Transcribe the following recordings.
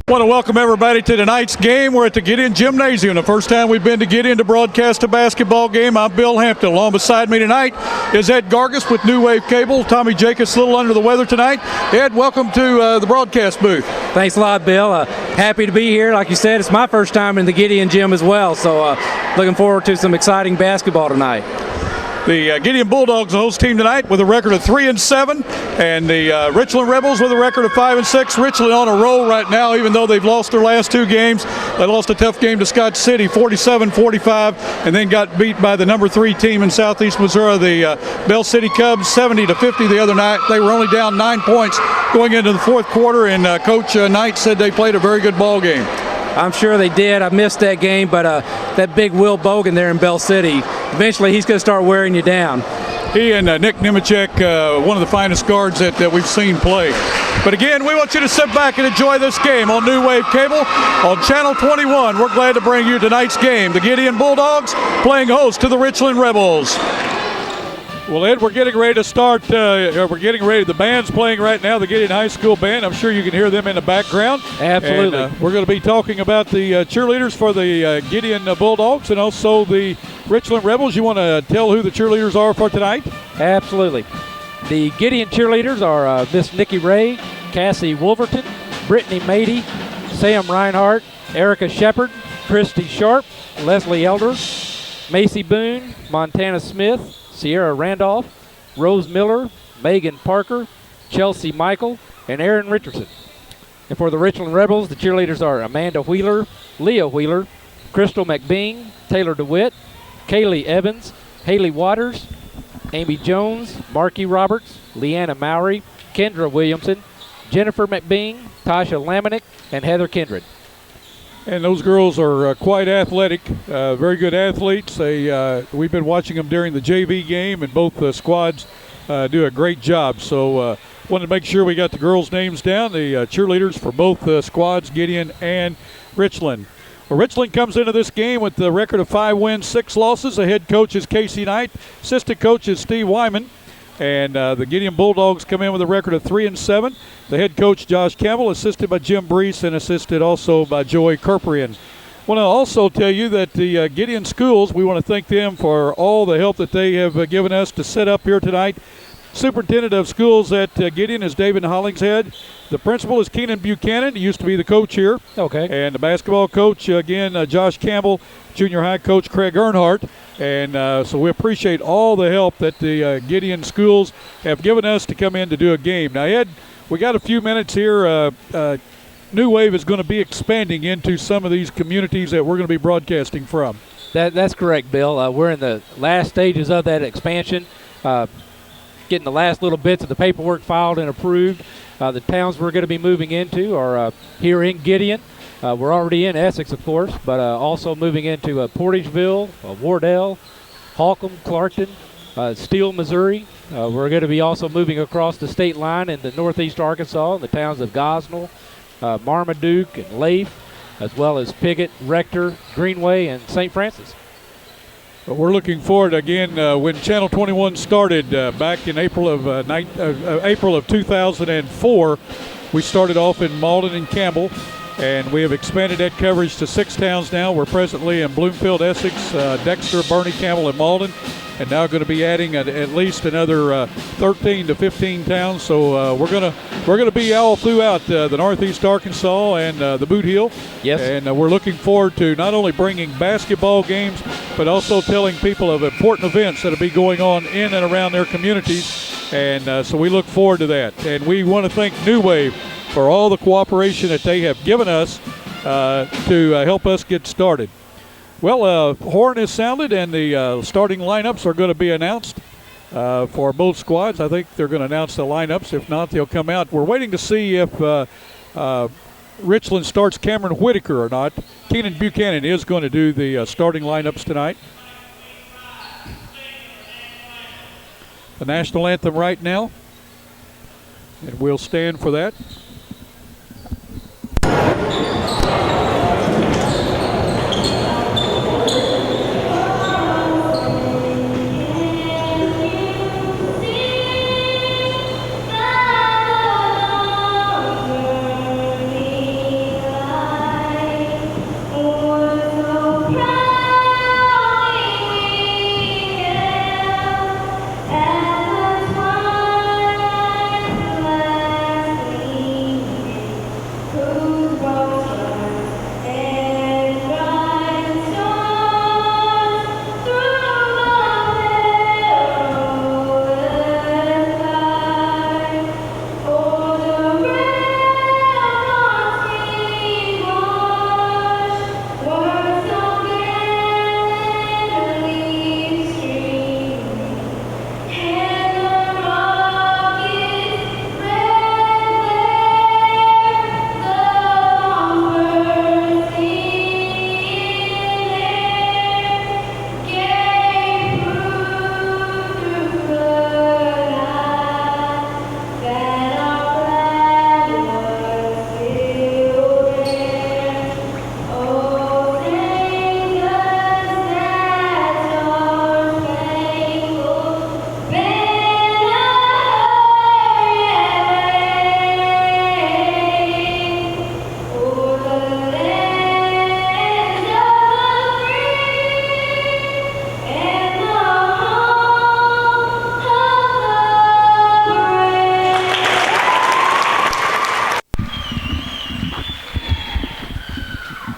I want to welcome everybody to tonight's game. We're at the Gideon Gymnasium. The first time we've been to Gideon to broadcast a basketball game. I'm Bill Hampton. Along beside me tonight is Ed Gargis with New Wave Cable. Tommy Jacobs a little under the weather tonight. Ed, welcome to the broadcast booth. Thanks a lot, Bill. Happy to be here. Like you said, it's my first time in the Gideon gym as well, so looking forward to some exciting basketball tonight. The Gideon Bulldogs, the host team tonight, with a record of 3-7, and the Richland Rebels with a record of 5-6. Richland on a roll right now, even though they've lost their last two games. They lost a tough game to Scott City, 47-45, and then got beat by the number 3 team in Southeast Missouri, the Bell City Cubs, 70-50 the other night. They were only down 9 points going into the fourth quarter, and Coach Knight said they played a very good ball game. I'm sure they did. I missed that game, but that big Will Bogan there in Bell City, eventually he's going to start wearing you down. He and Nick Nemechek, one of the finest guards that we've seen play. But again, we want you to sit back and enjoy this game on New Wave Cable on Channel 21. We're glad to bring you tonight's game. The Gideon Bulldogs playing host to the Richland Rebels. Well, Ed, we're getting ready to start. The band's playing right now, the Gideon High School band. I'm sure you can hear them in the background. Absolutely. And, we're going to be talking about the cheerleaders for the Gideon Bulldogs and also the Richland Rebels. You want to tell who the cheerleaders are for tonight? Absolutely. The Gideon cheerleaders are Miss Nikki Ray, Cassie Wolverton, Brittany Mady, Sam Reinhardt, Erica Shepard, Christy Sharp, Leslie Elder, Macy Boone, Montana Smith, Sierra Randolph, Rose Miller, Megan Parker, Chelsea Michael, and Aaron Richardson. And for the Richland Rebels, the cheerleaders are Amanda Wheeler, Leah Wheeler, Crystal McBean, Taylor DeWitt, Kaylee Evans, Haley Waters, Amy Jones, Marky Roberts, Leanna Mowry, Kendra Williamson, Jennifer McBean, Tasha Lamanick, and Heather Kindred. And those girls are quite athletic, very good athletes. We've been watching them during the JV game, and both squads do a great job. So wanted to make sure we got the girls' names down, the cheerleaders for both squads, Gideon and Richland. Well, Richland comes into this game with the record of 5 wins, 6 losses. The head coach is Casey Knight. Assistant coach is Steve Wyman. And the Gideon Bulldogs come in with a record of 3-7. The head coach, Josh Campbell, assisted by Jim Brees and assisted also by Joey Kerperian. I want to also tell you that the Gideon schools, we want to thank them for all the help that they have given us to set up here tonight. Superintendent of schools at Gideon is David Hollingshead. The principal is Keenan Buchanan. He used to be the coach here. Okay. And the basketball coach, again, Josh Campbell, junior high coach Craig Earnhardt. And so we appreciate all the help that the Gideon schools have given us to come in to do a game. Now, Ed, we got a few minutes here. New Wave is going to be expanding into some of these communities that we're going to be broadcasting from. That's correct, Bill. We're in the last stages of that expansion. Getting the last little bits of the paperwork filed and approved. The towns we're going to be moving into are here in Gideon. We're already in Essex, of course, but also moving into Portageville, Wardell, Holcomb, Clarkton, Steele, Missouri. We're going to be also moving across the state line into northeast Arkansas in the towns of Gosnell, Marmaduke, and Leif, as well as Piggott, Rector, Greenway, and St. Francis. But we're looking forward again when Channel 21 started back in April of 2004. We started off in Malden and Campbell, and we have expanded that coverage to 6 towns now. We're presently in Bloomfield, Essex, Dexter, Bernie, Campbell, and Malden, and now going to be adding at least another 13 to 15 towns. So we're gonna be all throughout the northeast Arkansas and the Boot Heel. Yes. And we're looking forward to not only bringing basketball games, but also telling people of important events that will be going on in and around their communities. And so we look forward to that. And we want to thank New Wave for all the cooperation that they have given us to help us get started. Well, horn is sounded, and the starting lineups are going to be announced for both squads. I think they're going to announce the lineups. If not, they'll come out. We're waiting to see if Richland starts Cameron Whitaker or not. Keenan Buchanan is going to do the starting lineups tonight. The national anthem right now, and we'll stand for that.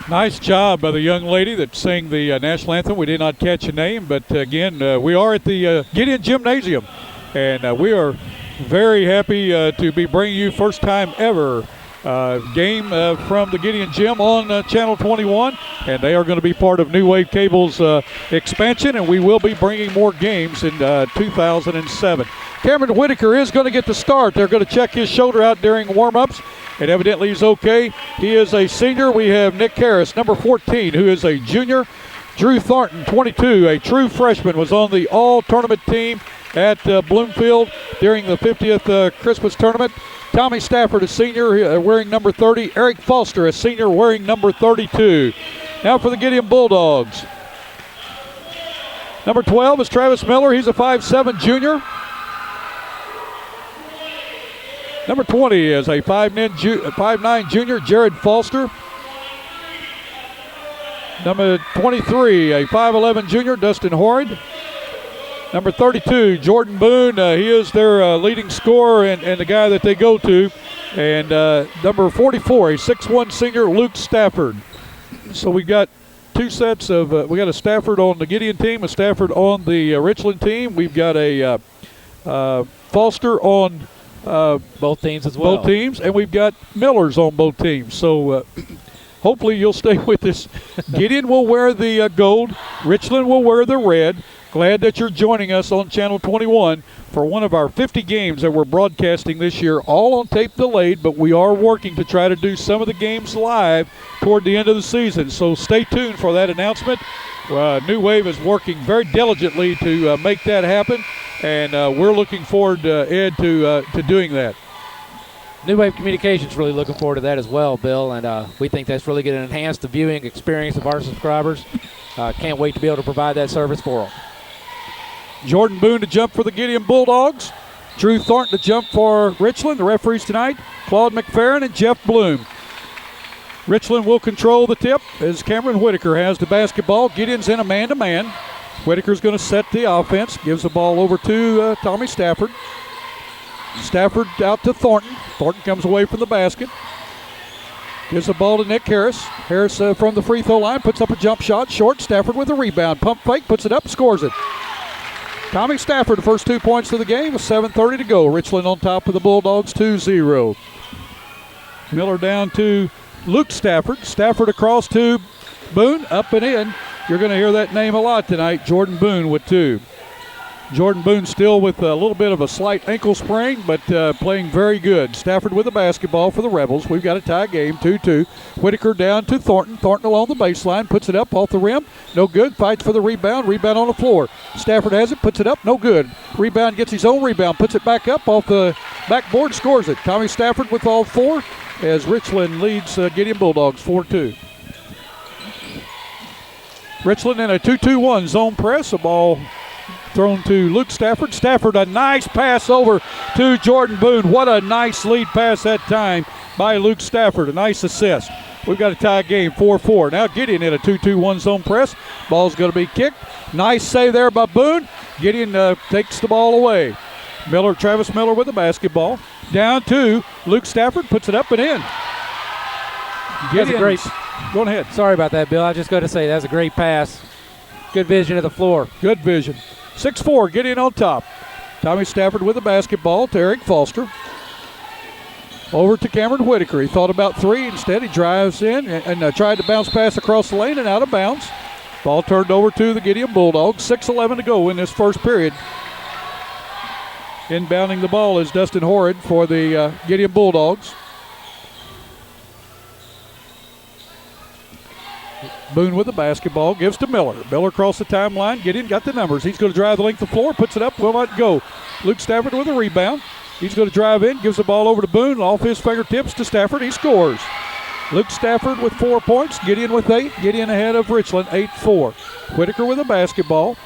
Nice job by the young lady that sang the national anthem. We did not catch a name, but again, we are at the Gideon Gymnasium, and we are very happy to be bringing you first time ever game from the Gideon Gym on Channel 21, and they are going to be part of New Wave Cable's expansion, and we will be bringing more games in 2007. Cameron Whitaker is going to get the start. They're going to check his shoulder out during warm-ups, and evidently he's okay. He is a senior. We have Nick Harris, number 14, who is a junior. Drew Thornton, 22, a true freshman, was on the all-tournament team at Bloomfield during the 50th Christmas tournament. Tommy Stafford, a senior, wearing number 30. Eric Foster, a senior, wearing number 32. Now for the Gideon Bulldogs. Number 12 is Travis Miller. He's a 5'7 junior. Number 20 is a 5'9 junior, Jared Foster. Number 23, a 5'11 junior, Dustin Horrid. Number 32, Jordan Boone. He is their leading scorer and the guy that they go to. And number 44, a 6'1 senior, Luke Stafford. So we got two sets of, we got a Stafford on the Gideon team, a Stafford on the Richland team. We've got a Foster on both teams as well. Both teams, and we've got Millers on both teams. So hopefully you'll stay with us. Gideon will wear the gold. Richland will wear the red. Glad that you're joining us on Channel 21 for one of our 50 games that we're broadcasting this year, all on tape delayed, but we are working to try to do some of the games live toward the end of the season. So stay tuned for that announcement. New Wave is working very diligently to make that happen, and we're looking forward, Ed, to doing that. New Wave Communications really looking forward to that as well, Bill, and we think that's really going to enhance the viewing experience of our subscribers. Can't wait to be able to provide that service for them. Jordan Boone to jump for the Gideon Bulldogs. Drew Thornton to jump for Richland. The referees tonight, Claude McFerrin and Jeff Bloom. Richland will control the tip as Cameron Whitaker has the basketball. Gideon's in a man-to-man. Whitaker's going to set the offense. Gives the ball over to Tommy Stafford. Stafford out to Thornton. Thornton comes away from the basket. Gives the ball to Nick Harris. Harris from the free throw line puts up a jump shot. Short. Stafford with a rebound. Pump fake. Puts it up. Scores it. Tommy Stafford, the first 2 points of the game with 7:30 to go. Richland on top of the Bulldogs 2-0. Miller down to Luke Stafford. Stafford across to Boone. Up and in. You're going to hear that name a lot tonight. Jordan Boone with 2. Jordan Boone still with a little bit of a slight ankle sprain, but playing very good. Stafford with the basketball for the Rebels. We've got a tie game, 2-2. Whitaker down to Thornton. Thornton along the baseline, puts it up off the rim. No good. Fights for the rebound. Rebound on the floor. Stafford has it, puts it up. No good. Rebound, gets his own rebound, puts it back up off the backboard, scores it. Tommy Stafford with all 4 as Richland leads Gideon Bulldogs 4-2. Richland in a 2-2-1 zone press. A ball thrown to Luke Stafford. Stafford, a nice pass over to Jordan Boone. What a nice lead pass that time by Luke Stafford. A nice assist. We've got a tie game, 4-4. Now Gideon in a 2-2-1 zone press. Ball's going to be kicked. Nice save there by Boone. Gideon takes the ball away. Travis Miller with the basketball. Down to Luke Stafford, puts it up and in. That's a great. Go ahead. Sorry about that, Bill. I was just going to say that's a great pass. Good vision of the floor. Good vision. 6-4, Gideon on top. Tommy Stafford with the basketball to Eric Foster. Over to Cameron Whitaker. He thought about 3. Instead, he drives in and tried to bounce pass across the lane and out of bounds. Ball turned over to the Gideon Bulldogs. 6:11 to go in this first period. Inbounding the ball is Dustin Horrid for the Gideon Bulldogs. Boone with the basketball, gives to Miller. Miller across the timeline. Gideon got the numbers. He's going to drive the length of the floor, puts it up, will not go. Luke Stafford with a rebound. He's going to drive in, gives the ball over to Boone, off his fingertips to Stafford. He scores. Luke Stafford with 4 points, Gideon with 8. Gideon ahead of Richland, 8-4. Whitaker with the basketball.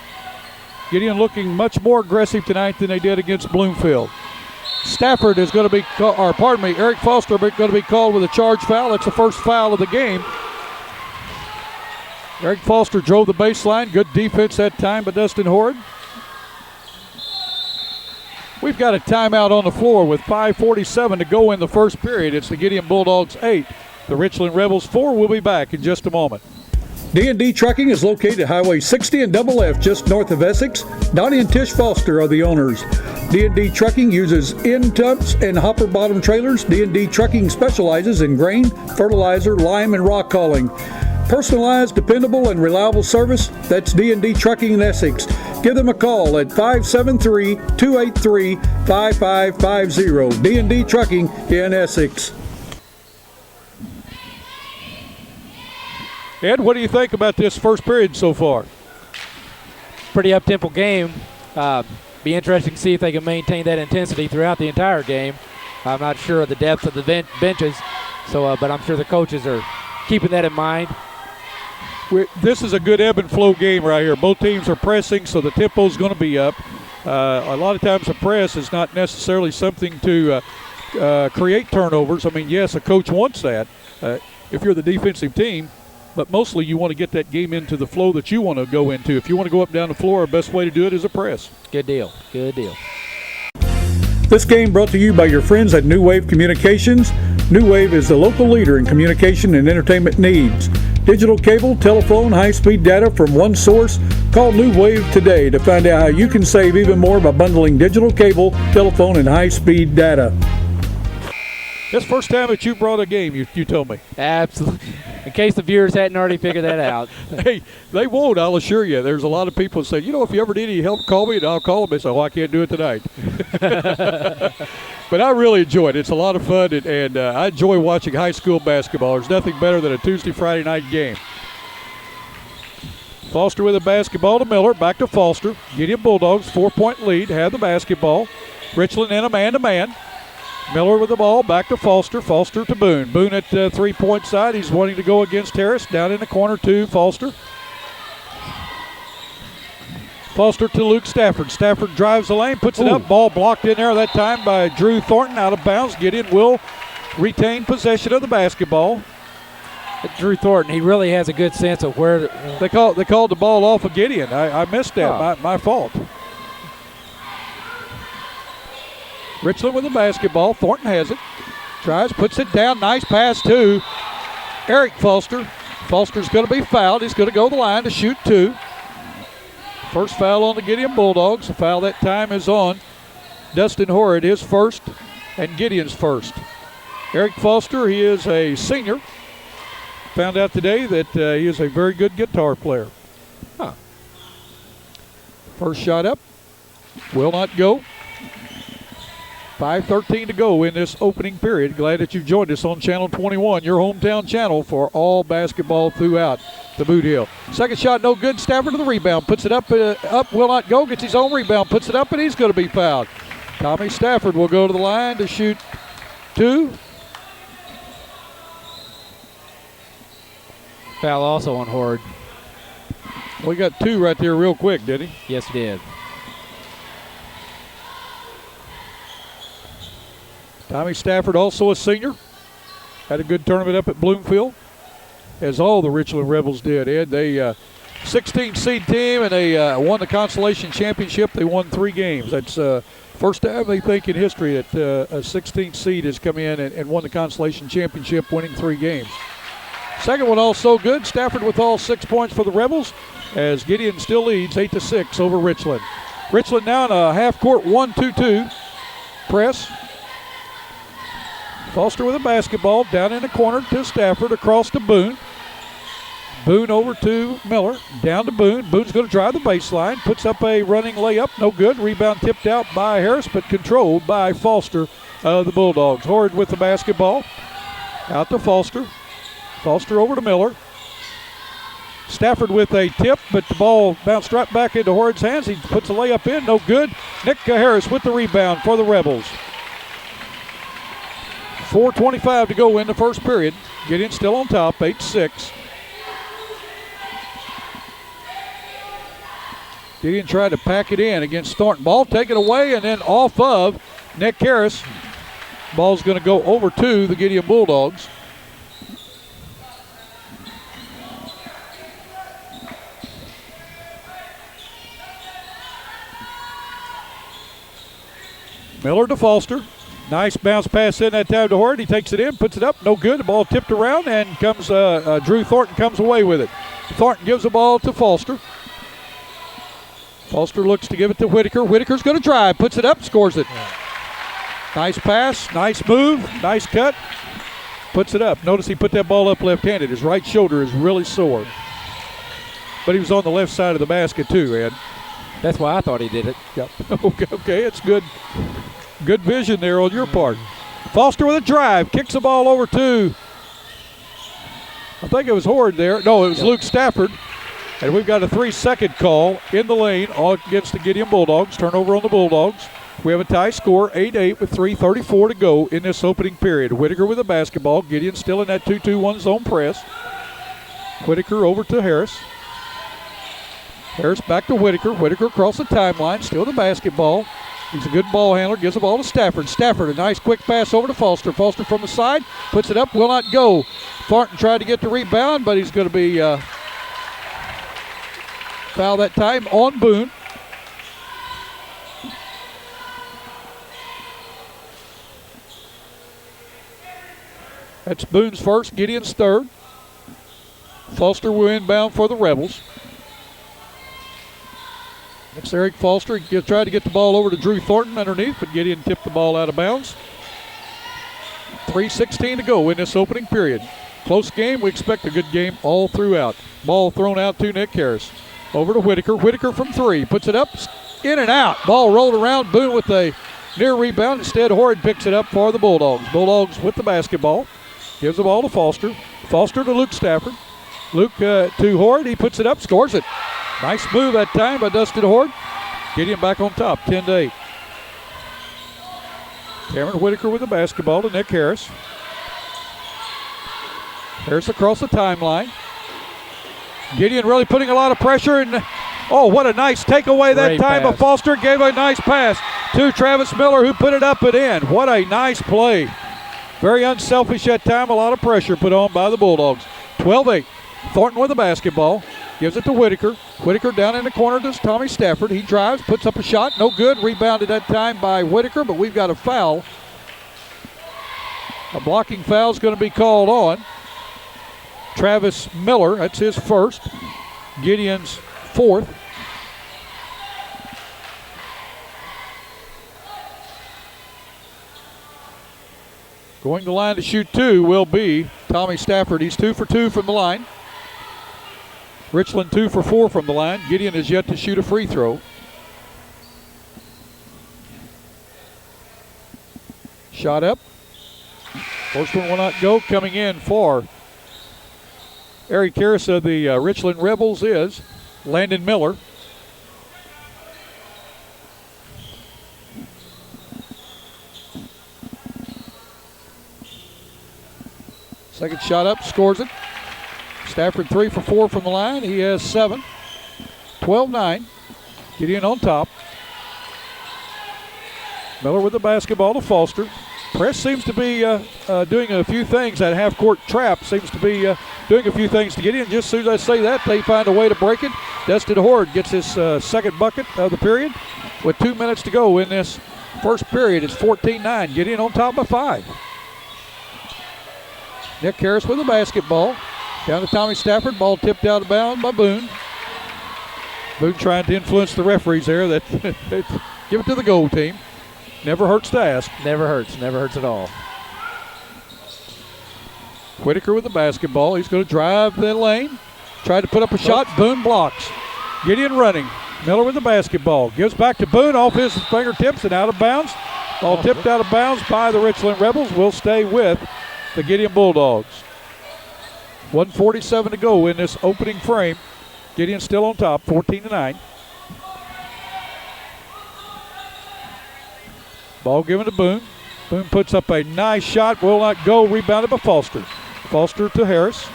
Gideon looking much more aggressive tonight than they did against Bloomfield. Stafford is going to be, Eric Foster going to be called with a charge foul. That's the first foul of the game. Eric Foster drove the baseline. Good defense that time by Dustin Horrid. We've got a timeout on the floor with 5:47 to go in the first period. It's the Gideon Bulldogs 8, the Richland Rebels 4. We'll be back in just a moment. D&D Trucking is located at Highway 60 and Double F, just north of Essex. Donnie and Tish Foster are the owners. D&D Trucking uses end tubs and hopper bottom trailers. D&D Trucking specializes in grain, fertilizer, lime, and rock hauling. Personalized, dependable, and reliable service. That's D&D Trucking in Essex. Give them a call at 573-283-5550. D&D Trucking in Essex. Ed, what do you think about this first period so far? Pretty up-tempo game. Be interesting to see if they can maintain that intensity throughout the entire game. I'm not sure of the depth of the benches, but I'm sure the coaches are keeping that in mind. This is a good ebb and flow game right here. Both teams are pressing, so the tempo is going to be up. A lot of times a press is not necessarily something to create turnovers. I mean, yes, a coach wants that if you're the defensive team. But mostly you want to get that game into the flow that you want to go into. If you want to go up and down the floor, the best way to do it is a press. Good deal. Good deal. This game brought to you by your friends at New Wave Communications. New Wave is the local leader in communication and entertainment needs. Digital cable, telephone, high-speed data from one source. Call New Wave today to find out how you can save even more by bundling digital cable, telephone, and high-speed data. This first time that you brought a game, you told me. Absolutely. In case the viewers hadn't already figured that out. Hey, they won't, I'll assure you. There's a lot of people that say, if you ever need any help, call me, and I'll call them and say, I can't do it tonight. But I really enjoy it. It's a lot of fun, and I enjoy watching high school basketball. There's nothing better than a Tuesday, Friday night game. Foster with the basketball to Miller, back to Foster. Gideon Bulldogs, 4-point lead, have the basketball. Richland in a man-to-man. Miller with the ball, back to Foster. Foster to Boone. Boone at three-point side. He's wanting to go against Harris. Down in the corner to Foster. Foster to Luke Stafford. Stafford drives the lane, puts it up. Ball blocked in there that time by Drew Thornton, out of bounds. Gideon will retain possession of the basketball. Drew Thornton, he really has a good sense of where they called the ball off of Gideon. I missed that. My fault. Richland with the basketball. Thornton has it. Tries, puts it down. Nice pass to Eric Foster. Foster's going to be fouled. He's going to go to the line to shoot two. First foul on the Gideon Bulldogs. The foul that time is on Dustin Horrid, his first, and Gideon's first. Eric Foster, he is a senior. Found out today that he is a very good guitar player. First shot up. Will not go. 5:13 to go in this opening period. Glad that you've joined us on Channel 21, your hometown channel for all basketball throughout the Boot Hill. Second shot, no good. Stafford to the rebound. Puts it up, will not go. Gets his own rebound. Puts it up, and he's going to be fouled. Tommy Stafford will go to the line to shoot two. Foul also on Horrid. We got two right there real quick, did he? Yes, he did. Tommy Stafford, also a senior, had a good tournament up at Bloomfield, as all the Richland Rebels did, Ed. They 16 seed team, and they won the Consolation Championship. They won 3 games. That's first time, they think, in history that a 16 seed has come in and won the Consolation Championship, winning 3 games. Second one also good. Stafford with all 6 points for the Rebels, as Gideon still leads 8-6 over Richland. Richland now in a half-court 1-2-2 press. Foster with a basketball down in the corner to Stafford, across to Boone. Boone over to Miller, down to Boone. Boone's going to drive the baseline, puts up a running layup, no good. Rebound tipped out by Harris, but controlled by Foster of the Bulldogs. Horrid with the basketball, out to Foster. Foster over to Miller. Stafford with a tip, but the ball bounced right back into Horrid's hands. He puts a layup in, no good. Nick Harris with the rebound for the Rebels. 4:25 to go in the first period. Gideon still on top, 8-6. Gideon tried to pack it in against Thornton. Ball taken away and then off of Nick Harris. Ball's going to go over to the Gideon Bulldogs. Miller to Foster. Nice bounce pass in that time to Hort. He takes it in, puts it up, no good. The ball tipped around, and comes Drew Thornton comes away with it. Thornton gives the ball to Foster. Foster looks to give it to Whitaker. Whitaker's going to drive, puts it up, scores it. Nice pass, nice move, nice cut. Puts it up. Notice he put that ball up left-handed. His right shoulder is really sore. But he was on the left side of the basket too, Ed. That's why I thought he did it. Yep. Okay, it's good. Good vision there on your part. Foster with a drive, kicks the ball over to, I think it was Horde there. No, it was Luke Stafford. And we've got a 3-second call in the lane all against the Gideon Bulldogs. Turnover on the Bulldogs. We have a tie score, 8-8 with 3:34 to go in this opening period. Whitaker with the basketball. Gideon still in that 2-2-1 zone press. Whitaker over to Harris. Harris back to Whitaker. Whitaker across the timeline, still the basketball. He's a good ball handler, gives the ball to Stafford. Stafford, a nice quick pass over to Foster. Foster from the side, puts it up, will not go. Thornton tried to get the rebound, but he's going to be foul that time on Boone. That's Boone's first, Gideon's third. Foster will inbound for the Rebels. It's Eric Foster. He tried to get the ball over to Drew Thornton underneath, but Gideon tipped the ball out of bounds. 3:16 to go in this opening period. Close game. We expect a good game all throughout. Ball thrown out to Nick Harris. Over to Whitaker. Whitaker from three. Puts it up. In and out. Ball rolled around. Boone with a near rebound. Instead, Horde picks it up for the Bulldogs. Bulldogs with the basketball. Gives the ball to Foster. Foster to Luke Stafford. Luke to Horde. He puts it up. Scores it. Nice move that time by Dustin Horde. Gideon back on top, 10-8. Cameron Whitaker with the basketball to Nick Harris. Harris across the timeline. Gideon really putting a lot of pressure, and oh, what a nice takeaway that time by Foster. Gave a nice pass to Travis Miller, who put it up and in. What a nice play. Very unselfish that time. A lot of pressure put on by the Bulldogs. 12-8. Thornton with the basketball. Gives it to Whitaker. Whitaker down in the corner to Tommy Stafford. He drives, puts up a shot. No good. Rebounded that time by Whitaker, but we've got a foul. A blocking foul is going to be called on Travis Miller. That's his first. Gideon's fourth. Going to the line to shoot two will be Tommy Stafford. He's 2 for 2 from the line. Richland 2 for 4 from the line. Gideon is yet to shoot a free throw. Shot up. First one will not go. Coming in for Eric Harris of the Richland Rebels is Landon Miller. Second shot up, scores it. Stafford 3 for 4 from the line. He has 7. 12-9. Gideon on top. Miller with the basketball to Foster. Press seems to be doing a few things. That half-court trap seems to be doing a few things to Gideon. Just as soon as I say that, they find a way to break it. Dustin Horde gets his second bucket of the period with 2 minutes to go in this first period. It's 14-9. Gideon on top by 5. Nick Harris with the basketball. Down to Tommy Stafford. Ball tipped out of bounds by Boone. Boone trying to influence the referees there. That give it to the goal team. Never hurts to ask. Never hurts. Never hurts at all. Whitaker with the basketball. He's going to drive the lane. Try to put up a shot. Boone blocks. Gideon running. Miller with the basketball. Gives back to Boone off his fingertips and out of bounds. Ball tipped out of bounds by the Richland Rebels. Will stay with the Gideon Bulldogs. 1:47 to go in this opening frame. Gideon still on top, 14-9. Ball given to Boone. Boone puts up a nice shot, will not go. Rebounded by Foster. Foster to Harris.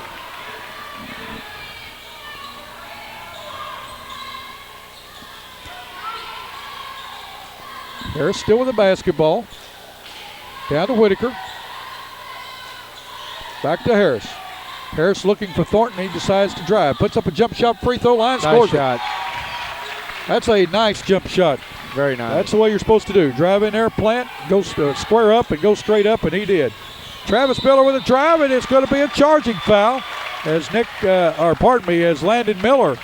Harris still with the basketball. Down to Whitaker. Back to Harris. Harris looking for Thornton. He decides to drive. Puts up a jump shot, free throw line, scores nice shot. That's a nice jump shot. Very nice. That's the way you're supposed to do. Drive in there, plant, go square up, and go straight up, and he did. Travis Miller with a drive, and it's going to be a charging foul as as Landon Miller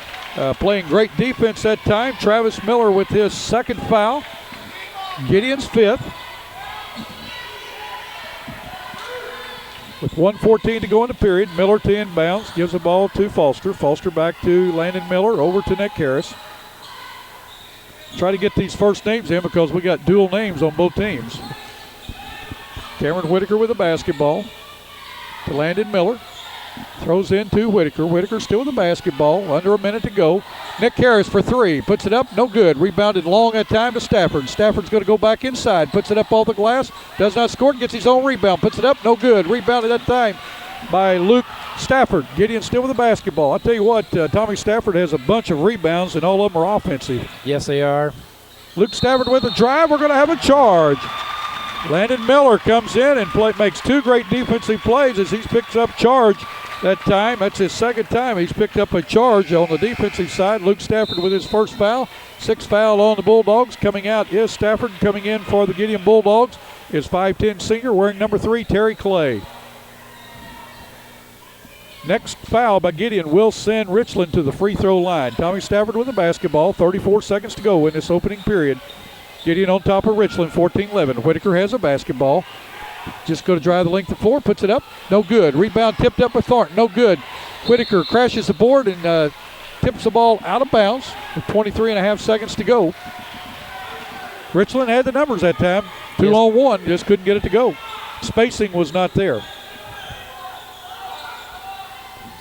playing great defense that time. Travis Miller with his second foul. Gideon's fifth. With 1:14 to go in the period, Miller to inbounds, gives the ball to Foster. Foster back to Landon Miller, over to Nick Harris. Try to get these first names in because we got dual names on both teams. Cameron Whitaker with the basketball to Landon Miller. Throws in to Whitaker. Whitaker still with the basketball. Under a minute to go. Nick Harris for three. Puts it up. No good. Rebounded long that time to Stafford. Stafford's going to go back inside. Puts it up off the glass. Does not score. Gets his own rebound. Puts it up. No good. Rebounded that time by Luke Stafford. Gideon still with the basketball. I'll tell you what, Tommy Stafford has a bunch of rebounds, and all of them are offensive. Yes, they are. Luke Stafford with a drive. We're going to have a charge. Landon Miller comes in and makes two great defensive plays as he's picked up charge that time. That's his second time he's picked up a charge on the defensive side. Luke Stafford with his first foul. Sixth foul on the Bulldogs. Coming out is Stafford. Coming in for the Gideon Bulldogs is 5'10" senior wearing number 3, Terry Clay. Next foul by Gideon will send Richland to the free throw line. Tommy Stafford with the basketball. 34 seconds to go in this opening period. Gideon on top of Richland, 14-11. Whitaker has a basketball. Just going to drive the length of the floor, puts it up. No good. Rebound tipped up by Thornton. No good. Whitaker crashes the board and tips the ball out of bounds with 23.5 seconds to go. Richland had the numbers that time. 2-on-1, just couldn't get it to go. Spacing was not there.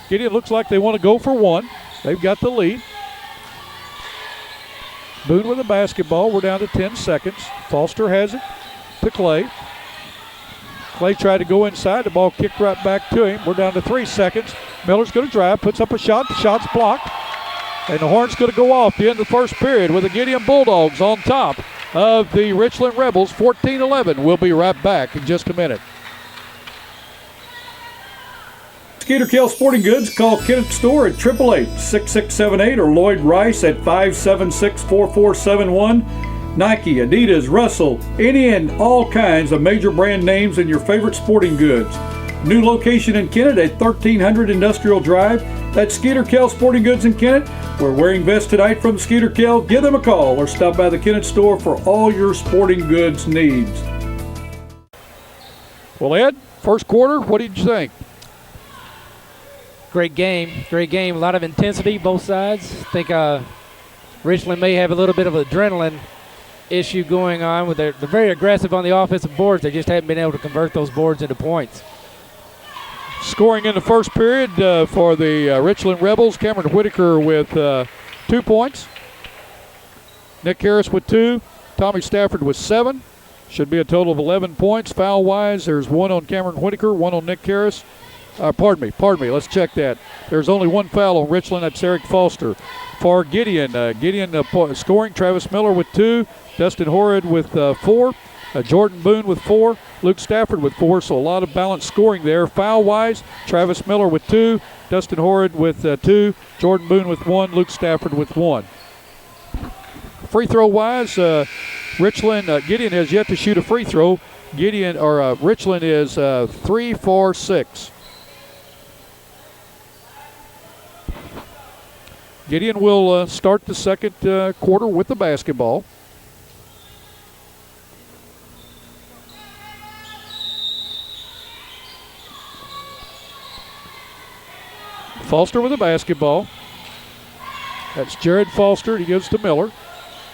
Gideon looks like they want to go for one. They've got the lead. Boone with the basketball. We're down to 10 seconds. Foster has it to Clay. Clay tried to go inside. The ball kicked right back to him. We're down to 3 seconds. Miller's going to drive. Puts up a shot. The shot's blocked. And the horn's going to go off the end of the first period with the Gideon Bulldogs on top of the Richland Rebels. 14-11. We'll be right back in just a minute. Skeeter Kell Sporting Goods. Call Kenneth Store at 888-6678 or Lloyd Rice at 576-4471. Nike, Adidas, Russell, any and all kinds of major brand names in your favorite sporting goods. New location in Kennett at 1300 Industrial Drive. That's Skeeter Kell Sporting Goods in Kennett. We're wearing vests tonight from Skeeter Kell. Give them a call or stop by the Kennett store for all your sporting goods needs. Well, Ed, first quarter, what did you think? Great game. Great game. A lot of intensity, both sides. I think Richland may have a little bit of adrenaline issue going on. With they're very aggressive on the offensive boards. They just haven't been able to convert those boards into points. Scoring in the first period for the Richland Rebels, Cameron Whitaker with 2 points. Nick Harris with 2. Tommy Stafford with 7. Should be a total of 11 points. Foul-wise, there's 1 on Cameron Whitaker, 1 on Nick Harris. Pardon me. Let's check that. There's only 1 foul on Richland. That's Eric Foster. For Gideon, scoring, Travis Miller with 2. Dustin Horrid with 4. Jordan Boone with 4. Luke Stafford with 4. So a lot of balanced scoring there. Foul-wise, Travis Miller with 2. Dustin Horrid with 2. Jordan Boone with 1. Luke Stafford with 1. Free throw-wise, Gideon has yet to shoot a free throw. Richland is 3 for 6. Gideon will start the second quarter with the basketball. Foster with the basketball. That's Jared Foster. He gives to Miller.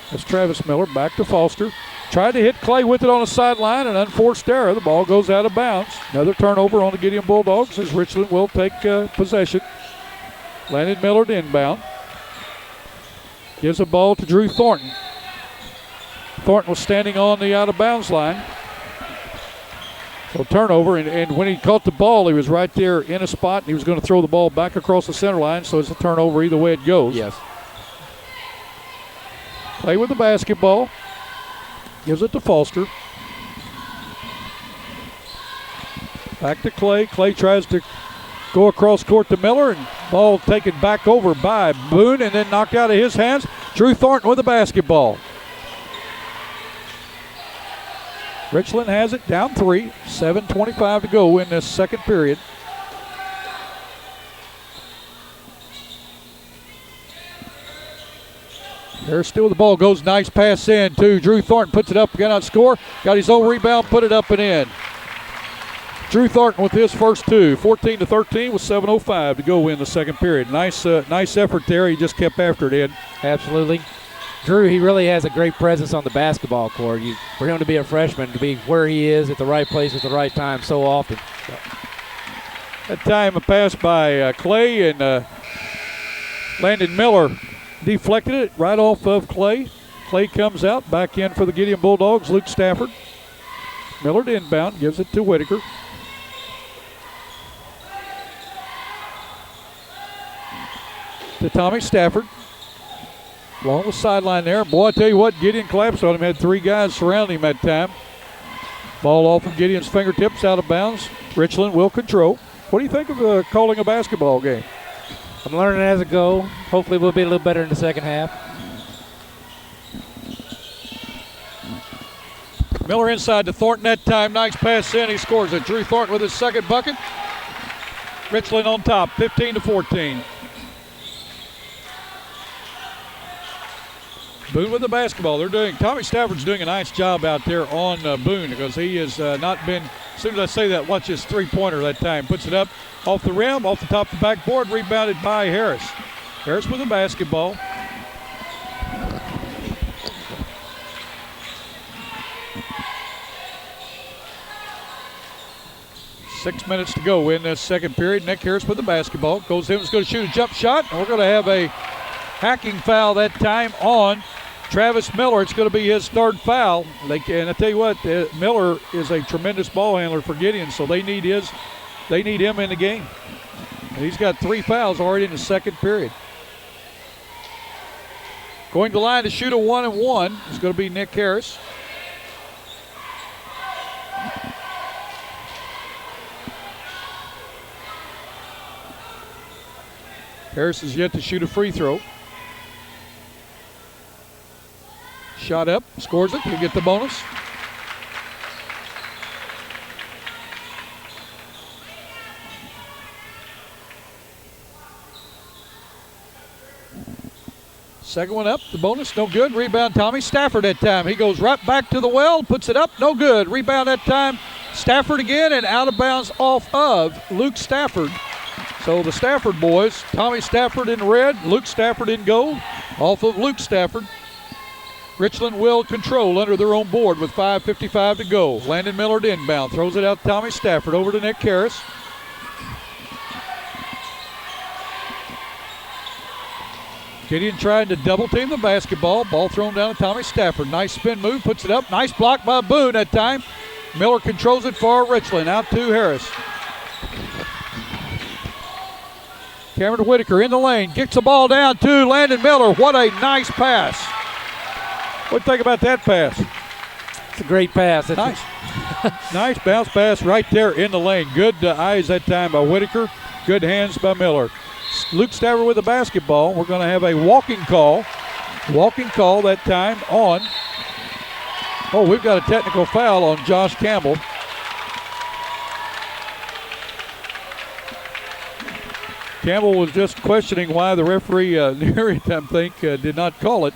That's Travis Miller. Back to Foster. Tried to hit Clay with it on the sideline. An unforced error. The ball goes out of bounds. Another turnover on the Gideon Bulldogs as Richland will take possession. Landon Miller to inbound. Gives the ball to Drew Thornton. Thornton was standing on the out-of-bounds line. So turnover, and when he caught the ball, he was right there in a spot, and he was going to throw the ball back across the center line, so it's a turnover either way it goes. Yes. Clay with the basketball. Gives it to Foster. Back to Clay. Clay tries to go across court to Miller, and ball taken back over by Boone and then knocked out of his hands. Drew Thornton with the basketball. Richland has it down 3. 7:25 to go in this second period. There's still the ball goes. Nice pass in to Drew Thornton. Puts it up. Cannot score. Got his own rebound. Put it up and in. Drew Thornton with his first 2. 14-13 with 7:05 to go in the second period. Nice effort there. He just kept after it, Ed. Absolutely. Drew, he really has a great presence on the basketball court. For him to be a freshman, to be where he is at the right place at the right time so often. That time a pass by Clay, and Landon Miller deflected it right off of Clay. Clay comes out, back in for the Gideon Bulldogs, Luke Stafford. Miller to inbound, gives it to Whitaker. To Tommy Stafford. Along the sideline there. Boy, I tell you what, Gideon collapsed on him. Had 3 guys surrounding him that time. Ball off of Gideon's fingertips, out of bounds. Richland will control. What do you think of calling a basketball game? I'm learning as I go. Hopefully we'll be a little better in the second half. Miller inside to Thornton that time. Nice pass in. He scores it. Drew Thornton with his second bucket. Richland on top, 15-14. Boone with the basketball. Tommy Stafford's doing a nice job out there on Boone, because he has not been, as soon as I say that, watch his three-pointer that time. Puts it up off the rim, off the top of the backboard, rebounded by Harris. Harris with the basketball. Six minutes to go in this second period. Nick Harris with the basketball. Goes in, is going to shoot a jump shot. And we're going to have a hacking foul that time on Travis Miller. It's going to be his third foul. And I tell you what, Miller is a tremendous ball handler for Gideon, so they need him in the game. And he's got 3 fouls already in the second period. Going to the line to shoot a 1-and-1 is going to be Nick Harris. Harris is yet to shoot a free throw. Shot up, scores it, he'll get the bonus. Second one up, the bonus, no good. Rebound, Tommy Stafford that time. He goes right back to the well, puts it up, no good. Rebound that time, Stafford again, and out of bounds off of Luke Stafford. So the Stafford boys, Tommy Stafford in red, Luke Stafford in gold, off of Luke Stafford. Richland will control under their own board with 5:55 to go. Landon Miller to inbound, throws it out to Tommy Stafford, over to Nick Harris. Gideon trying to double team the basketball. Ball thrown down to Tommy Stafford. Nice spin move, puts it up. Nice block by Boone that time. Miller controls it for Richland, out to Harris. Cameron Whitaker in the lane, gets the ball down to Landon Miller. What a nice pass. What do you think about that pass? It's a great pass. Nice. Nice bounce pass right there in the lane. Good eyes that time by Whitaker. Good hands by Miller. Luke Stafford with the basketball. We're going to have a walking call. Walking call that time on. Oh, we've got a technical foul on Josh Campbell. Campbell was just questioning why the referee near it, I think, did not call it.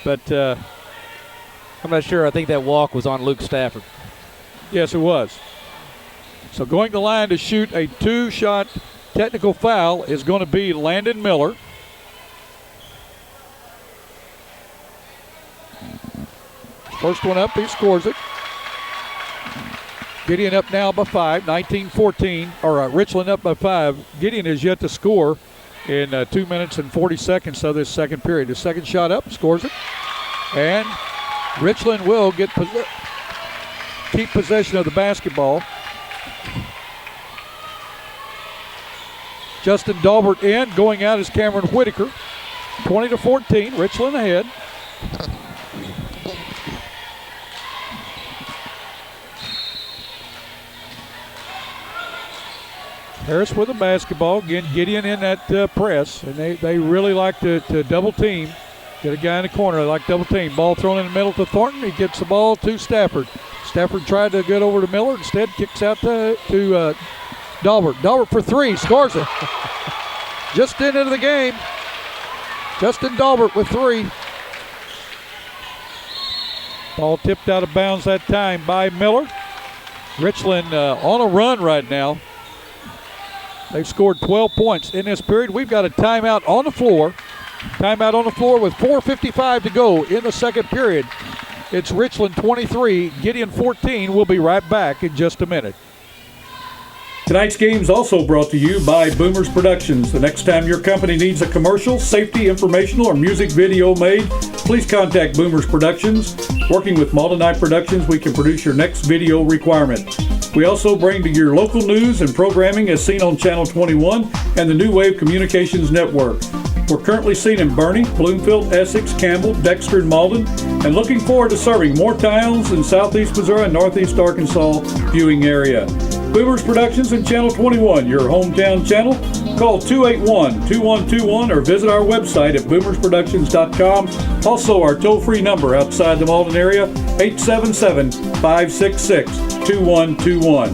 But I'm not sure. I think that walk was on Luke Stafford. Yes, it was. So going to the line to shoot a 2-shot technical foul is going to be Landon Miller. First one up, he scores it. Gideon up now by 5, 19-14, or Richland up by 5. Gideon is yet to score in 2 minutes and 40 seconds of this second period. His second shot up, scores it. And Richland will keep possession of the basketball. Justin Dalbert in, going out is Cameron Whitaker. 20-14, Richland ahead. Harris with the basketball. Again, Gideon in that press. And they really like to double team. Get a guy in the corner. They like double team. Ball thrown in the middle to Thornton. He gets the ball to Stafford. Stafford tried to get over to Miller. Instead, kicks out to Dalbert. Dalbert for three. Scores it. Just into the game. Justin Dalbert with three. Ball tipped out of bounds that time by Miller. Richland on a run right now. They've scored 12 points in this period. We've got a timeout on the floor. Timeout on the floor with 4:55 to go in the second period. It's Richland 23, Gideon 14. We'll be right back in just a minute. Tonight's game is also brought to you by Boomers Productions. The next time your company needs a commercial, safety, informational, or music video made, please contact Boomers Productions. Working with Malta Night Productions, we can produce your next video requirement. We also bring to your local news and programming as seen on Channel 21 and the New Wave Communications Network. We're currently seen in Bernie, Bloomfield, Essex, Campbell, Dexter, and Malden, and looking forward to serving more towns in southeast Missouri and northeast Arkansas viewing area. Boomers Productions and Channel 21, your hometown channel. Call 281-2121 or visit our website at boomersproductions.com. Also, our toll-free number outside the Malden area, 877-566-2121.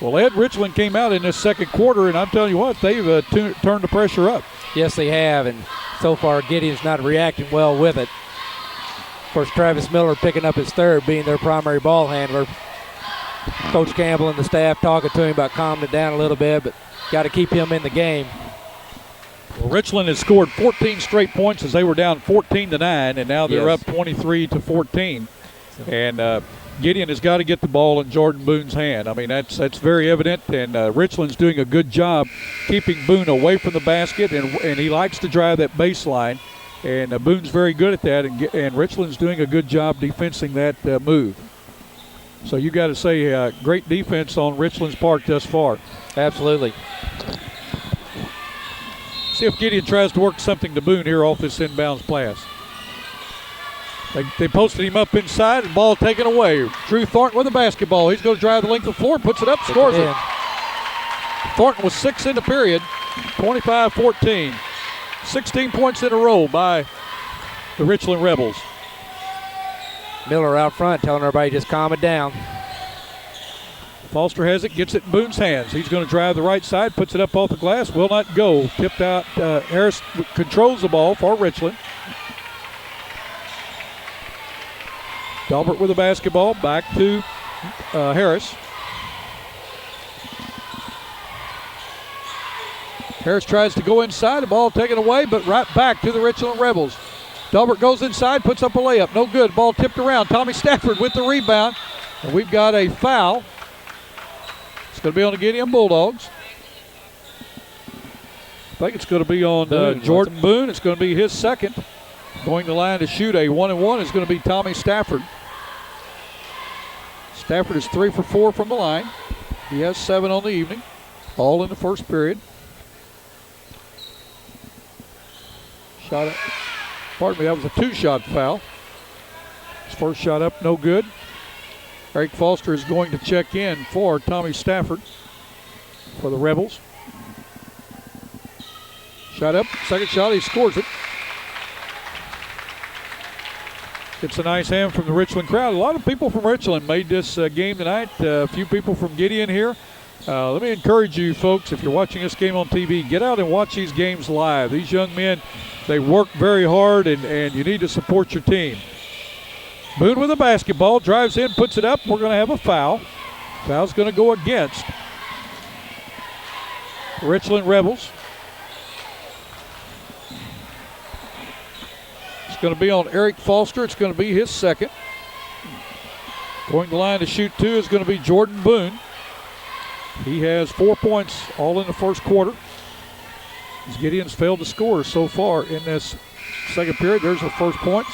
Well, Ed, Richland came out in this second quarter, and I'm telling you what, they've turned the pressure up. Yes, they have, and so far Gideon's not reacting well with it. Of course, Travis Miller picking up his third, being their primary ball handler. Coach Campbell and the staff talking to him about calming it down a little bit, but got to keep him in the game. Well, Richland has scored 14 straight points as they were down 14-9, and now they're up 23-14. And Gideon has got to get the ball in Jordan Boone's hand. I mean, that's very evident, and Richland's doing a good job keeping Boone away from the basket, and he likes to drive that baseline, and Boone's very good at that, and Richland's doing a good job defensing that move. So you got to say great defense on Richland's part thus far. Absolutely. See if Gideon tries to work something to Boone here off this inbounds pass. They posted him up inside, and ball taken away. Drew Thornton with the basketball. He's going to drive the length of the floor, puts it up, scores it. Thornton was 6 in the period, 25-14. 16 points in a row by the Richland Rebels. Miller out front telling everybody just calm it down. Foster has it, gets it in Boone's hands. He's going to drive the right side, puts it up off the glass, will not go. Tipped out. Harris controls the ball for Richland. Dalbert with the basketball, back to Harris. Harris tries to go inside, the ball taken away, but right back to the Richland Rebels. Dalbert goes inside, puts up a layup, no good. Ball tipped around. Tommy Stafford with the rebound, and we've got a foul. It's going to be on the Gideon Bulldogs. I think it's going to be on Jordan Boone. It's going to be his second. Going to the line to shoot a 1-and-1 is going to be Tommy Stafford. Stafford is 3 for 4 from the line. He has 7 on the evening, all in the first period. Shot it. Pardon me, that was a 2-shot foul. His first shot up, no good. Eric Foster is going to check in for Tommy Stafford for the Rebels. Shot up, second shot, he scores it. It's a nice hand from the Richland crowd. A lot of people from Richland made this game tonight. A few people from Gideon here. Let me encourage you folks, if you're watching this game on TV, get out and watch these games live. These young men, they work very hard, and you need to support your team. Boone with the basketball, drives in, puts it up. We're going to have a foul. Foul's going to go against the Richland Rebels. It's going to be on Eric Foster. It's going to be his second. Going to the line to shoot 2 is going to be Jordan Boone. He has 4 points all in the first quarter. As Gideon's failed to score so far in this second period. There's the first points.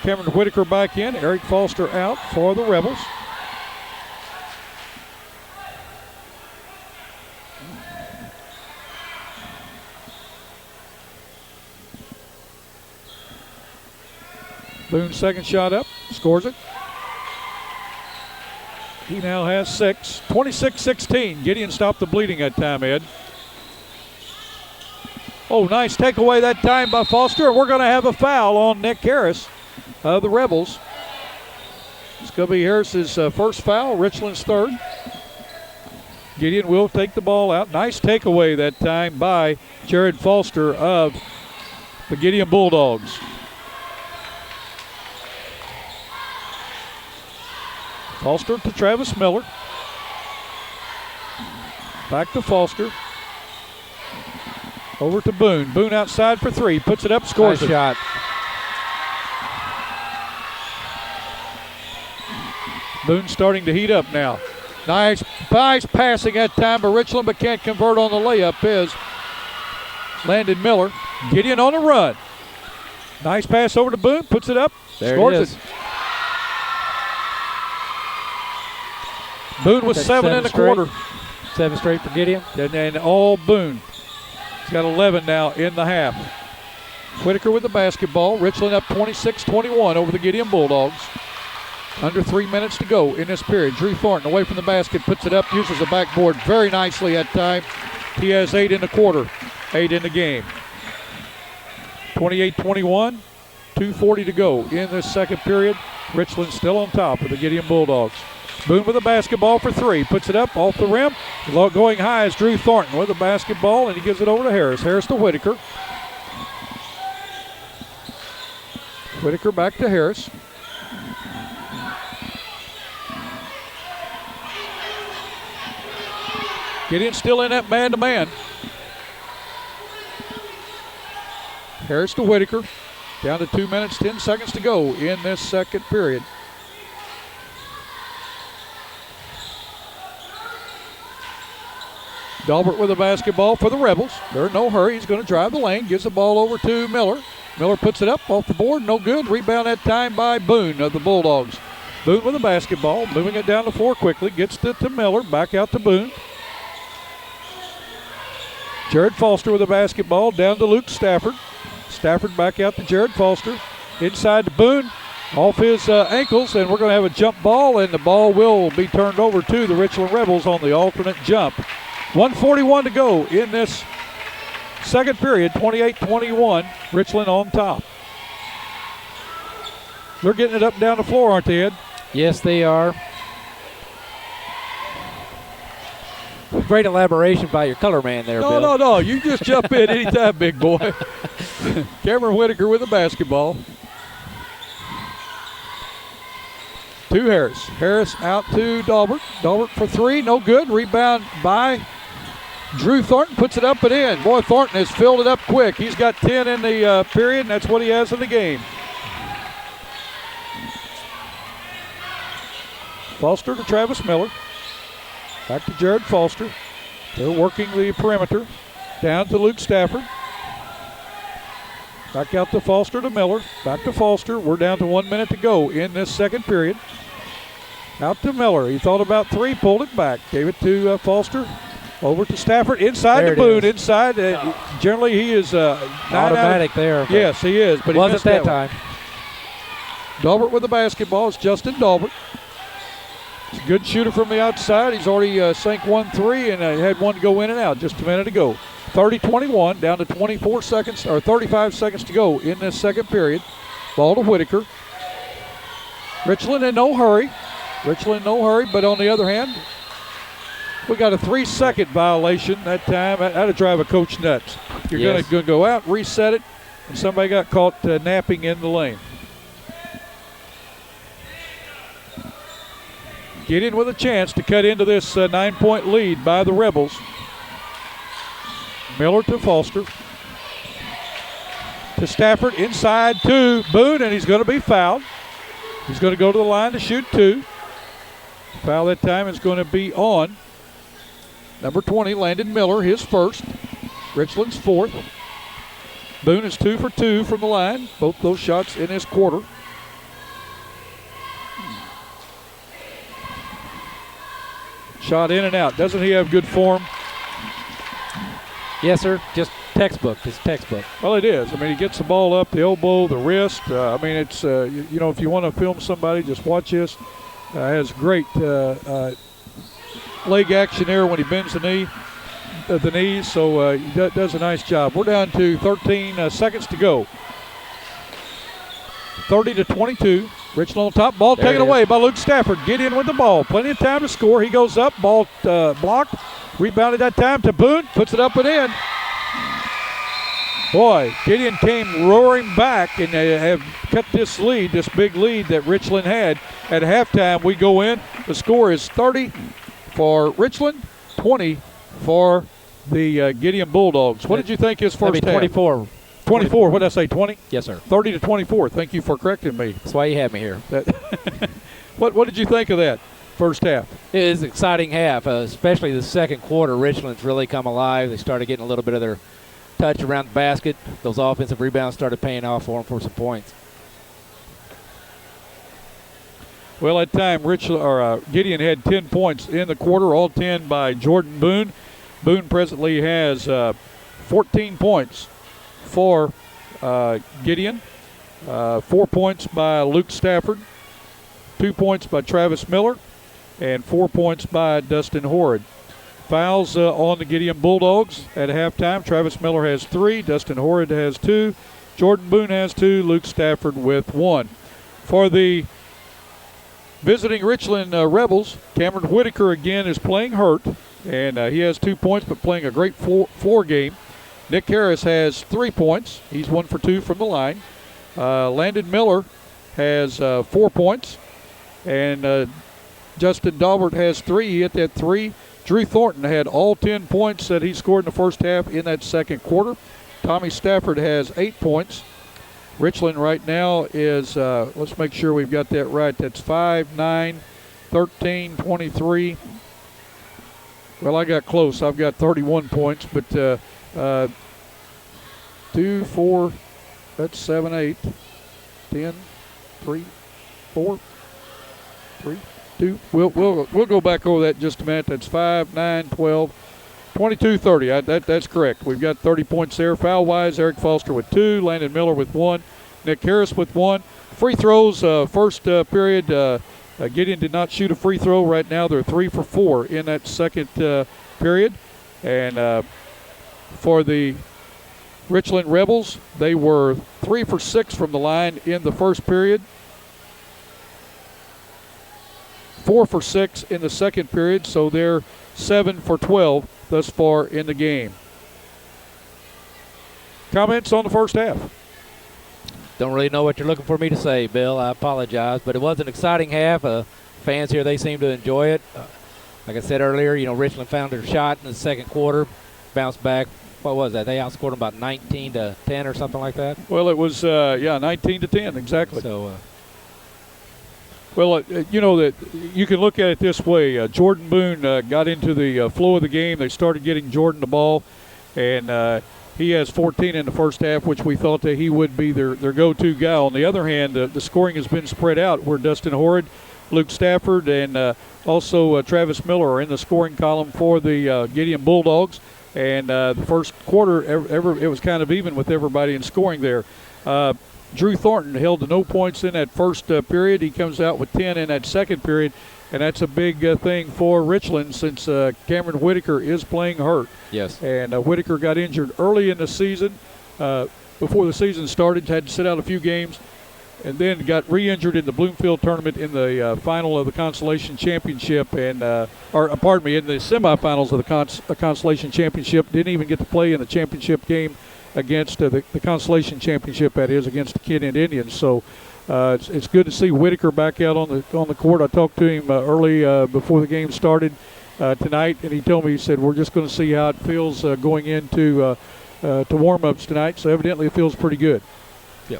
Cameron Whitaker back in. Eric Foster out for the Rebels. Boone's second shot up, scores it. He now has 6. 26-16. Gideon stopped the bleeding that time, Ed. Oh, nice takeaway that time by Foster, and we're going to have a foul on Nick Harris. of the Rebels. It's going to be Harris's first foul, Richland's third. Gideon will take the ball out. Nice takeaway that time by Jared Foster of the Gideon Bulldogs. Foster to Travis Miller. Back to Foster. Over to Boone. Boone outside for three. Puts it up, scores nice it. Shot. Boone starting to heat up now. Nice passing that time by Richland, but can't convert on the layup is Landon Miller. Gideon on the run. Nice pass over to Boone. Puts it up. There scores it is. Boone with seven in the quarter. 7 straight for Gideon. And all Boone. He's got 11 now in the half. Whitaker with the basketball. Richland up 26-21 over the Gideon Bulldogs. Under 3 minutes to go in this period. Drew Thornton away from the basket, puts it up, uses the backboard very nicely at time. He has 8 in the quarter, 8 in the game. 28-21, 2:40 to go in this second period. Richland still on top of the Gideon Bulldogs. Boone with the basketball for three, puts it up off the rim. Going high is Drew Thornton with the basketball, and he gives it over to Harris. Harris to Whitaker. Whitaker back to Harris. Gideon still in that man-to-man. Harris to Whitaker. Down to 2 minutes, 10 seconds to go in this second period. Dalbert with the basketball for the Rebels. They're in no hurry. He's going to drive the lane. Gives the ball over to Miller. Miller puts it up off the board. No good. Rebound that time by Boone of the Bulldogs. Boone with the basketball. Moving it down the floor quickly. Gets it to Miller. Back out to Boone. Jared Foster with the basketball. Down to Luke Stafford. Stafford back out to Jared Foster. Inside to Boone. Off his ankles. And we're going to have a jump ball. And the ball will be turned over to the Richland Rebels on the alternate jump. 1:41 to go in this second period. 28-21. Richland on top. They're getting it up and down the floor, aren't they, Ed? Yes, they are. Great elaboration by your color man there, Bill. No. You just jump in anytime, big boy. Cameron Whitaker with the basketball. To Harris. Harris out to Dalbert. Dalbert for three. No good. Rebound by Drew Thornton. Puts it up and in. Boy, Thornton has filled it up quick. He's got 10 in the period, and that's what he has in the game. Foster to Travis Miller. Back to Jared Foster. They're working the perimeter. Down to Luke Stafford. Back out to Foster to Miller. Back to Foster. We're down to 1 minute to go in this second period. Out to Miller. He thought about three, pulled it back. Gave it to Foster. Over to Stafford. Inside there to Boone. Inside. Generally, he is automatic there. Yes, he is. But wasn't that time. Dalbert with the basketball. It's Justin Dalbert. He's a good shooter from the outside. He's already sank 1-3 and had one go in and out just a minute ago. 30-21, down to 24 seconds or 35 seconds to go in this second period. Ball to Whitaker. Richland in no hurry. But on the other hand, we got a 3-second violation that time. That'll drive a coach nuts. You're going to go out, reset it, and somebody got caught napping in the lane. Gideon with a chance to cut into this 9-point lead by the Rebels. Miller to Foster. To Stafford, inside to Boone, and he's going to be fouled. He's going to go to the line to shoot two. Foul that time is going to be on number 20, Landon Miller, his first. Richland's fourth. Boone is 2 for 2 from the line. Both those shots in this quarter. Shot in and out. Doesn't he have good form? Yes, sir. Just textbook. It's textbook. Well, it is. I mean, he gets the ball up, the elbow, the wrist. I mean, it's, you know, if you want to film somebody, just watch this. Has great leg action there when he bends the knees. So he does a nice job. We're down to 13 seconds to go. 30-22. Richland on top. Ball There taken it is. away by Luke Stafford. Gideon with the ball. Plenty of time to score. He goes up. Ball blocked. Rebounded that time to Boone. Puts it up and in. Boy, Gideon came roaring back, and they have cut this lead, this big lead that Richland had. At halftime, we go in. The score is 30 for Richland, 20 for the Gideon Bulldogs. What did you think his first That'd be half? 24. 24. What did I say, 20? Yes, sir. 30-24. Thank you for correcting me. That's why you have me here. What did you think of that first half? It is an exciting half, especially the second quarter. Richland's really come alive. They started getting a little bit of their touch around the basket. Those offensive rebounds started paying off for them for some points. Well, at time, Gideon had 10 points in the quarter, all 10 by Jordan Boone. Boone presently has 14 points for Gideon, 4 points by Luke Stafford, 2 points by Travis Miller, and 4 points by Dustin Horrid. Fouls on the Gideon Bulldogs at halftime. Travis Miller has 3, Dustin Horrid has 2, Jordan Boone has 2, Luke Stafford with 1. For the visiting Richland Rebels, Cameron Whitaker again is playing hurt, and he has 2 points but playing a great floor game. Nick Harris has 3 points. He's 1 for 2 from the line. Landon Miller has 4 points, and Justin Daubert has 3. He hit that 3. Drew Thornton had all 10 points that he scored in the first half in that second quarter. Tommy Stafford has 8 points. Richland right now is, let's make sure we've got that right. That's 5, 9, 13, 23. Well, I got close. I've got 31 points, but 2, 4, that's 7, 8, 10, 3, 4, 3, 2. We'll go back over that in just a minute. That's 5, 9, 12, 22, 30. That's correct. We've got 30 points there. Foul-wise, Eric Foster with 2, Landon Miller with 1, Nick Harris with 1. Free throws, first period, Gideon did not shoot a free throw. Right now they're 3 for 4 in that second period. And for the Richland Rebels, they were 3 for 6 from the line in the first period. 4 for 6 in the second period, so they're 7 for 12 thus far in the game. Comments on the first half? Don't really know what you're looking for me to say, Bill. I apologize, but it was an exciting half. Fans here, they seem to enjoy it. Like I said earlier, Richland found their shot in the second quarter, bounced back. What was that? They outscored them about 19-10 or something like that. Well, it was 19-10 exactly. So. Well, that you can look at it this way. Jordan Boone got into the flow of the game. They started getting Jordan the ball, and he has 14 in the first half, which we thought that he would be their go-to guy. On the other hand, the scoring has been spread out where Dustin Horrid, Luke Stafford, and also Travis Miller are in the scoring column for the Gideon Bulldogs. And the first quarter, it was kind of even with everybody in scoring there. Drew Thornton held to no points in that first period. He comes out with 10 in that second period, and that's a big thing for Richland since Cameron Whitaker is playing hurt. Yes. And Whitaker got injured early in the season. Before the season started, had to sit out a few games, and then got re-injured in the Bloomfield tournament in the final of the Consolation Championship, and in the semifinals of the Consolation Championship. Didn't even get to play in the championship game against the Consolation Championship, that is, against the Gideon Indians. So it's good to see Whitaker back out on the court. I talked to him early before the game started tonight, and he told me, he said, we're just going to see how it feels going into to warm-ups tonight. So evidently it feels pretty good. Yeah.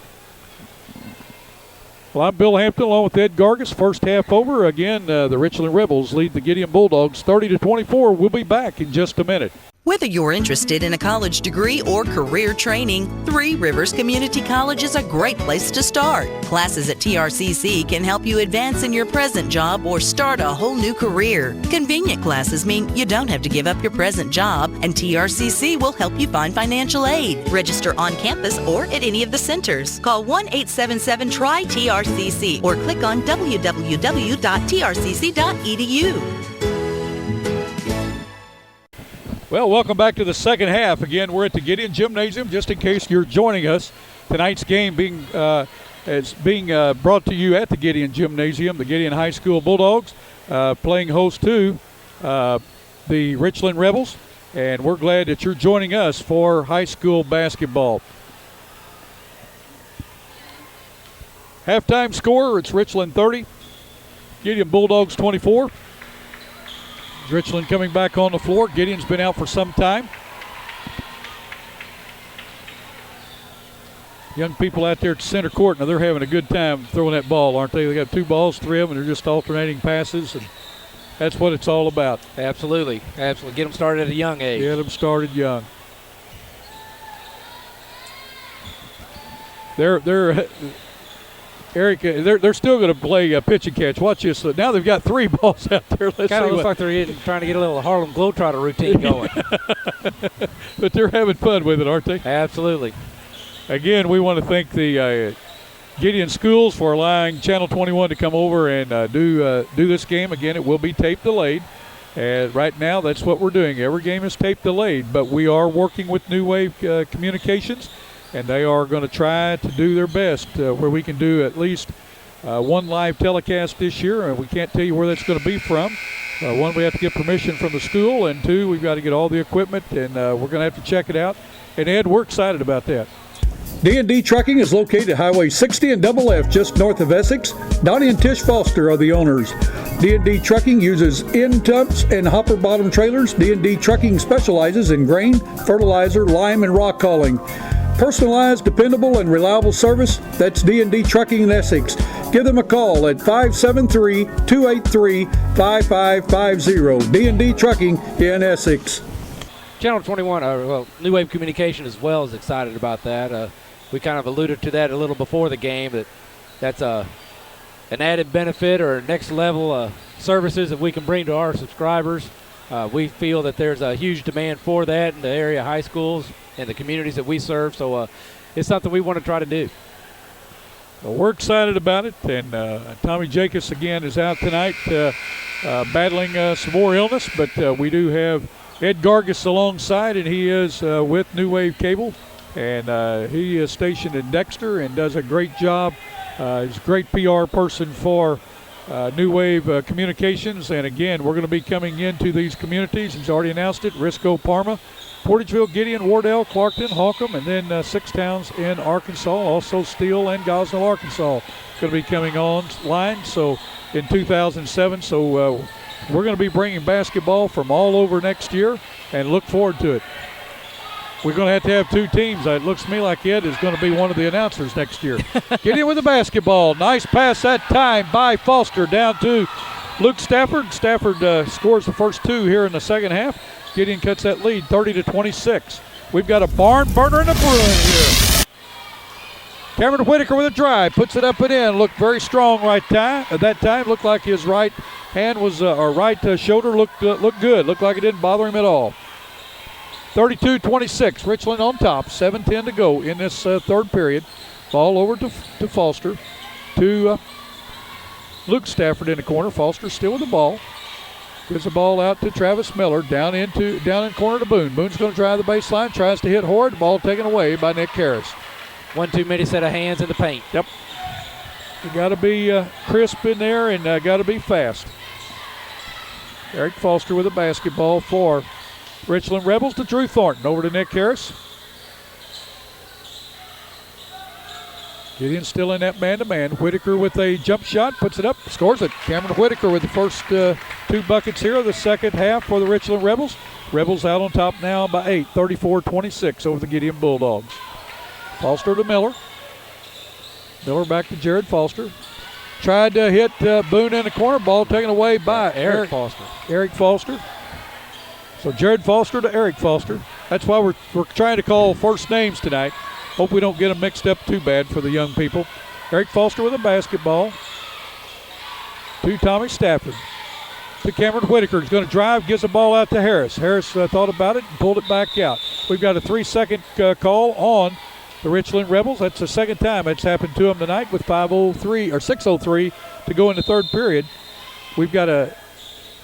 Well, I'm Bill Hampton along with Ed Gargis. First half over. Again, the Richland Rebels lead the Gideon Bulldogs 30-24. We'll be back in just a minute. Whether you're interested in a college degree or career training, Three Rivers Community College is a great place to start. Classes at TRCC can help you advance in your present job or start a whole new career. Convenient classes mean you don't have to give up your present job, and TRCC will help you find financial aid. Register on campus or at any of the centers. Call 1-877-TRY-TRCC or click on www.trcc.edu. Well, welcome back to the second half. Again, we're at the Gideon Gymnasium, just in case you're joining us. Tonight's game being It's being brought to you at the Gideon Gymnasium. The Gideon High School Bulldogs playing host to the Richland Rebels, and we're glad that you're joining us for high school basketball. Halftime score, it's Richland 30, Gideon Bulldogs 24. Richland coming back on the floor. Gideon's been out for some time. Young people out there at center court, now they're having a good time throwing that ball, aren't they? They got 2 balls, 3 of them, and they're just alternating passes, and that's what it's all about. Absolutely. Absolutely. Get them started at a young age. Get them started young. Eric, they're still going to play pitch and catch. Watch this. Now they've got 3 balls out there. Let's kind of see looks like they're trying to get a little Harlem Globetrotter routine going. But they're having fun with it, aren't they? Absolutely. Again, we want to thank the Gideon Schools for allowing Channel 21 to come over and do this game. Again, it will be tape delayed. And right now, that's what we're doing. Every game is tape delayed, but we are working with New Wave Communications, and they are going to try to do their best where we can do at least 1 live telecast this year, and we can't tell you where that's going to be from. 1, we have to get permission from the school, and 2, we've got to get all the equipment, and we're going to have to check it out. And Ed, we're excited about that. D&D Trucking is located at Highway 60 and Double F, just north of Essex. Donnie and Tish Foster are the owners. D&D Trucking uses end dumps and hopper bottom trailers. D&D Trucking specializes in grain, fertilizer, lime, and rock hauling. Personalized, dependable, and reliable service. That's D&D Trucking in Essex. Give them a call at 573-283-5550. D&D Trucking in Essex. Channel 21, New Wave Communication as well is excited about that. We kind of alluded to that a little before the game, that's an added benefit or next level services that we can bring to our subscribers. We feel that there's a huge demand for that in the area high schools and the communities that we serve, so it's something we want to try to do. Well, we're excited about it, and Tommy Jacobs again is out tonight battling some more illness, but we do have Ed Gargis alongside, and he is with New Wave Cable, and he is stationed in Dexter and does a great job. He's a great PR person for New Wave Communications, and again, we're going to be coming into these communities. He's already announced it: Risco, Parma, Portageville, Gideon, Wardell, Clarkton, Holcomb, and then 6 towns in Arkansas, also Steele and Gosnell, Arkansas, going to be coming online. So in 2007, so we're going to be bringing basketball from all over next year, and look forward to it. We're going to have 2 teams. It looks to me like Ed is going to be one of the announcers next year. Gideon with the basketball. Nice pass that time by Foster down to Luke Stafford. Stafford scores the first 2 here in the second half. Gideon cuts that lead 30-26. We've got a barn burner and a Bruin here. Cameron Whitaker with a drive, puts it up and in. Looked very strong at that time. Looked like his right hand was, or right shoulder looked good. Looked like it didn't bother him at all. 32-26, Richland on top. 7:10 to go in this third period. Ball over to Foster, to Luke Stafford in the corner. Foster still with the ball. Gives the ball out to Travis Miller, down in corner to Boone. Boone's going to drive the baseline, tries to hit hard. The ball taken away by Nick Harris. 1 too many set of hands in the paint. Yep. You got to be crisp in there, and got to be fast. Eric Foster with a basketball for Richland Rebels to Drew Thornton. Over to Nick Harris. Gideon still in that man-to-man. Whitaker with a jump shot, puts it up, scores it. Cameron Whitaker with the first 2 buckets here of the second half for the Richland Rebels. Rebels out on top now by 8, 34-26 over the Gideon Bulldogs. Foster to Miller. Miller back to Jared Foster. Tried to hit Boone in the corner. Ball taken away by Eric Foster. Eric Foster. So Jared Foster to Eric Foster. That's why we're trying to call first names tonight. Hope we don't get them mixed up too bad for the young people. Eric Foster with a basketball. To Tommy Stafford. To Cameron Whitaker. He's going to drive, gives the ball out to Harris. Harris thought about it and pulled it back out. We've got a 3-second call on the Richland Rebels. That's the second time it's happened to them tonight with 6:03 to go in the third period. We've got a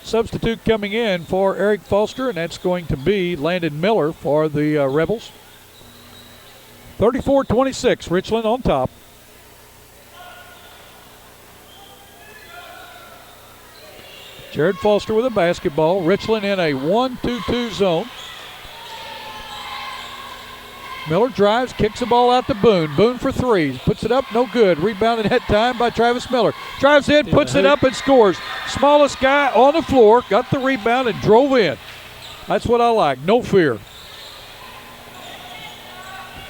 substitute coming in for Eric Foster, and that's going to be Landon Miller for the Rebels. 34-26, Richland on top. Jared Foster with a basketball. Richland in a 1-2-2 zone. Miller drives, kicks the ball out to Boone. Boone for three. Puts it up, no good. Rebounded that time by Travis Miller. Drives in, puts it up, and scores. Smallest guy on the floor. Got the rebound and drove in. That's what I like. No fear.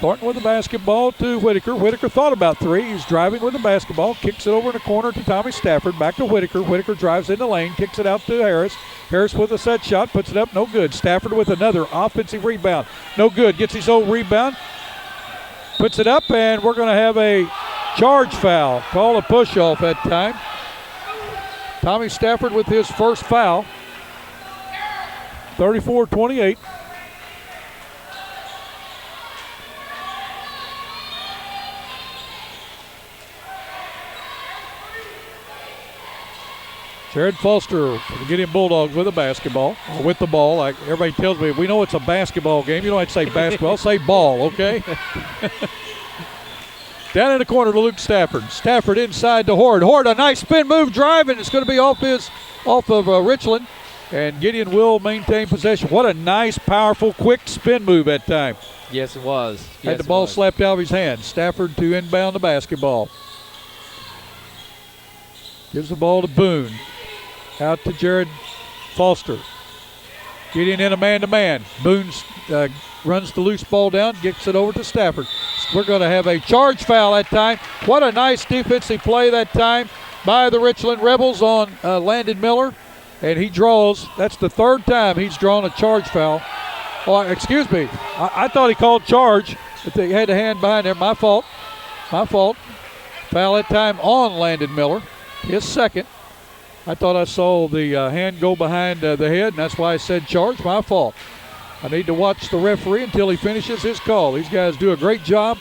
Thornton with the basketball to Whitaker. Whitaker thought about three. He's driving with the basketball. Kicks it over in the corner to Tommy Stafford. Back to Whitaker. Whitaker drives in the lane. Kicks it out to Harris. Harris with a set shot. Puts it up. No good. Stafford with another offensive rebound. No good. Gets his own rebound. Puts it up, and we're going to have a charge foul. Call a push-off that time. Tommy Stafford with his first foul. 34-28. Jared Foster for the Gideon Bulldogs with a basketball, or with the ball. Like everybody tells me, we know it's a basketball game. You don't have to say basketball, say ball, okay? Down in the corner to Luke Stafford. Stafford inside to Horde. Horde, a nice spin move drive, and it's going to be off of Richland. And Gideon will maintain possession. What a nice, powerful, quick spin move that time. Yes, it was. Had the ball slapped out of his hand. Stafford to inbound the basketball. Gives the ball to Boone. Out to Jared Foster. Gideon in a man-to-man. Boone runs the loose ball down, gets it over to Stafford. We're going to have a charge foul that time. What a nice defensive play that time by the Richland Rebels on Landon Miller. And he draws, that's the third time he's drawn a charge foul. Oh, excuse me. I thought he called charge, but they had a hand behind there. My fault. Foul that time on Landon Miller. His second. I thought I saw the hand go behind the head, and that's why I said charge. My fault. I need to watch the referee until he finishes his call. These guys do a great job,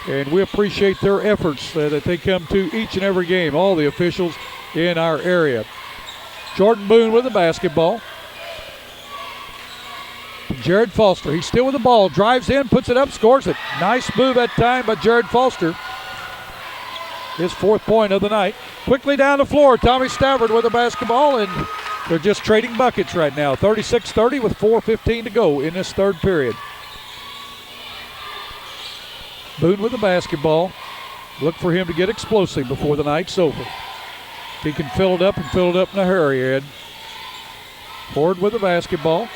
and we appreciate their efforts that they come to each and every game, all the officials in our area. Jordan Boone with the basketball. Jared Foster, he's still with the ball, drives in, puts it up, scores it. Nice move that time by Jared Foster. His fourth point of the night. Quickly down the floor, Tommy Stafford with the basketball, and they're just trading buckets right now. 36-30 with 4:15 to go in this third period. Boone with the basketball. Look for him to get explosive before the night's over. He can fill it up and fill it up in a hurry, Ed. Ford with the basketball.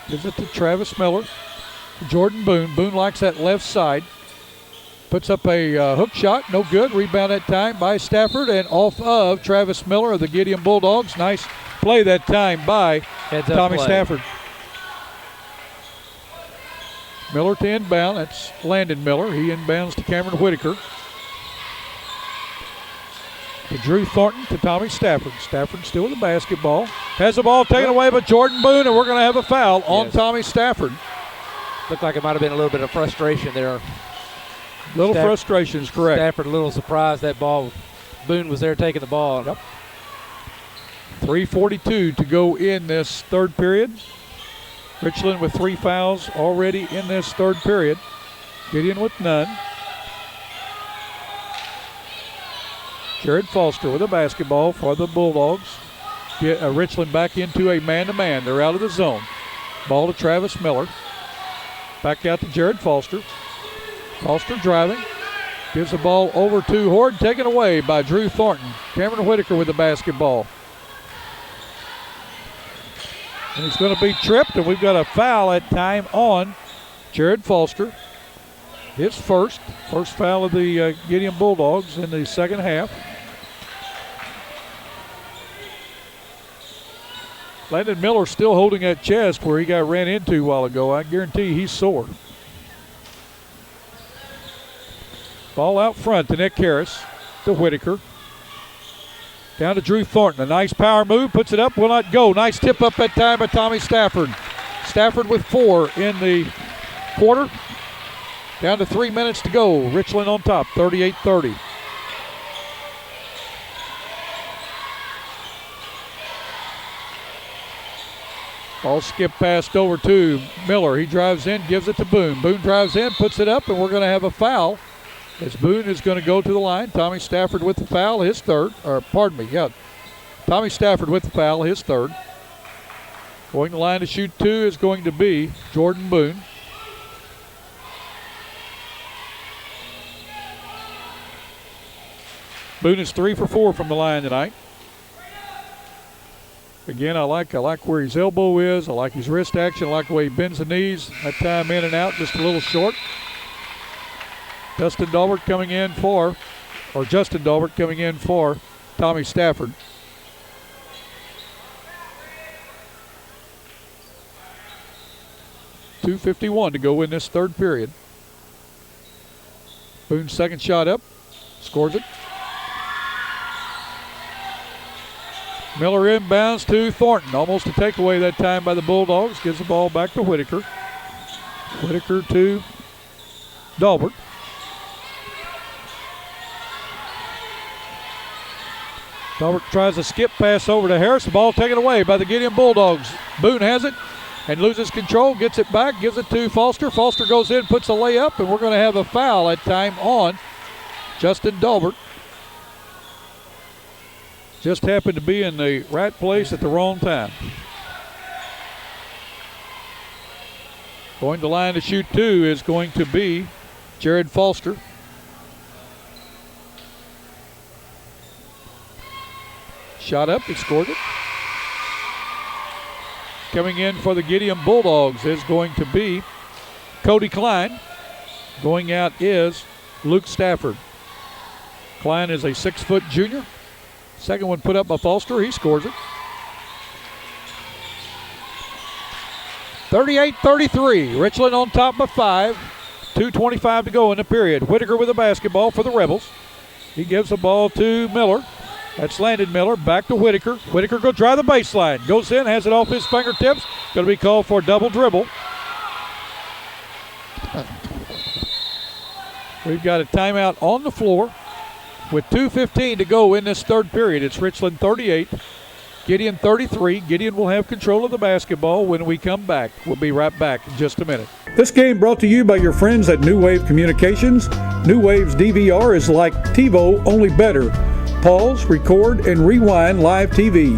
Gives it to Travis Miller. Jordan Boone. Boone likes that left side. Puts up a hook shot, no good. Rebound that time by Stafford and off of Travis Miller of the Gideon Bulldogs. Nice play that time by Tommy Stafford. Miller to inbound. That's Landon Miller. He inbounds to Cameron Whitaker. To Drew Thornton to Tommy Stafford. Stafford still with the basketball. Has the ball taken away by Jordan Boone, and we're going to have a foul on Tommy Stafford. Looked like it might have been a little bit of frustration there. Frustration is correct. Stafford a little surprised that ball. Boone was there taking the ball. Yep. 3:42 to go in this third period. Richland with 3 fouls already in this third period. Gideon with none. Jared Foster with a basketball for the Bulldogs. Get Richland back into a man-to-man. They're out of the zone. Ball to Travis Miller. Back out to Jared Foster. Foster driving. Gives the ball over to Horde. Taken away by Drew Thornton. Cameron Whitaker with the basketball. And he's going to be tripped, and we've got a foul at time on Jared Foster. His first foul of the Gideon Bulldogs in the second half. Landon Miller still holding that chest where he got ran into a while ago. I guarantee he's sore. Ball out front to Nick Harris to Whitaker. Down to Drew Thornton. A nice power move. Puts it up. Will not go. Nice tip up that time by Tommy Stafford. Stafford with 4 in the quarter. Down to 3 minutes to go. Richland on top. 38-30. Ball skip passed over to Miller. He drives in, gives it to Boone. Boone drives in, puts it up, and we're going to have a foul as Boone is going to go to the line. Tommy Stafford with the foul, his third. Tommy Stafford with the foul, his third. Going to the line to shoot two is going to be Jordan Boone. Boone is 3 for 4 from the line tonight. Again, I like where his elbow is. I like his wrist action. I like the way he bends the knees. That time in and out, just a little short. Justin Dalbert coming in for Tommy Stafford. .251 to go in this third period. Boone's second shot up, scores it. Miller inbounds to Thornton. Almost a takeaway that time by the Bulldogs. Gives the ball back to Whitaker. Whitaker to Dalbert. Dalbert tries a skip pass over to Harris. The ball taken away by the Gideon Bulldogs. Boone has it and loses control. Gets it back. Gives it to Foster. Foster goes in, puts a layup, and we're going to have a foul that time on Justin Dalbert. Just happened to be in the right place at the wrong time. Going to the line to shoot two is going to be Jared Foster. Shot up, he scored it. Coming in for the Gideon Bulldogs is going to be Cody Klein. Going out is Luke Stafford. Klein is a 6-foot junior. Second one put up by Foster. He scores it. 38-33. Richland on top by 5. 2:25 to go in the period. Whitaker with the basketball for the Rebels. He gives the ball to Miller. That's Landon Miller. Back to Whitaker. Whitaker go drive the baseline. Goes in, has it off his fingertips. Going to be called for a double dribble. We've got a timeout on the floor. With 2:15 to go in this third period, it's Richland 38, Gideon 33. Gideon will have control of the basketball when we come back. We'll be right back in just a minute. This game brought to you by your friends at New Wave Communications. New Wave's DVR is like TiVo, only better. Pause, record, and rewind live TV.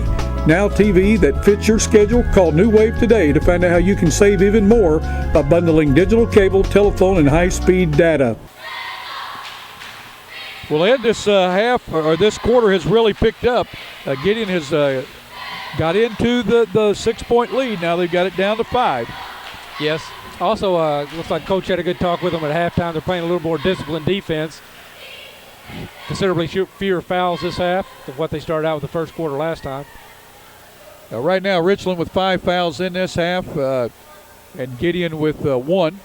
Now TV that fits your schedule. Call New Wave today to find out how you can save even more by bundling digital cable, telephone, and high-speed data. Well, Ed, this this quarter has really picked up. Gideon has got into the 6-point lead. Now they've got it down to 5. Yes. Also, looks like Coach had a good talk with them at halftime. They're playing a little more disciplined defense. Considerably fewer fouls this half than what they started out with the first quarter last time. Right now, Richland with 5 fouls in this half, and Gideon with 1.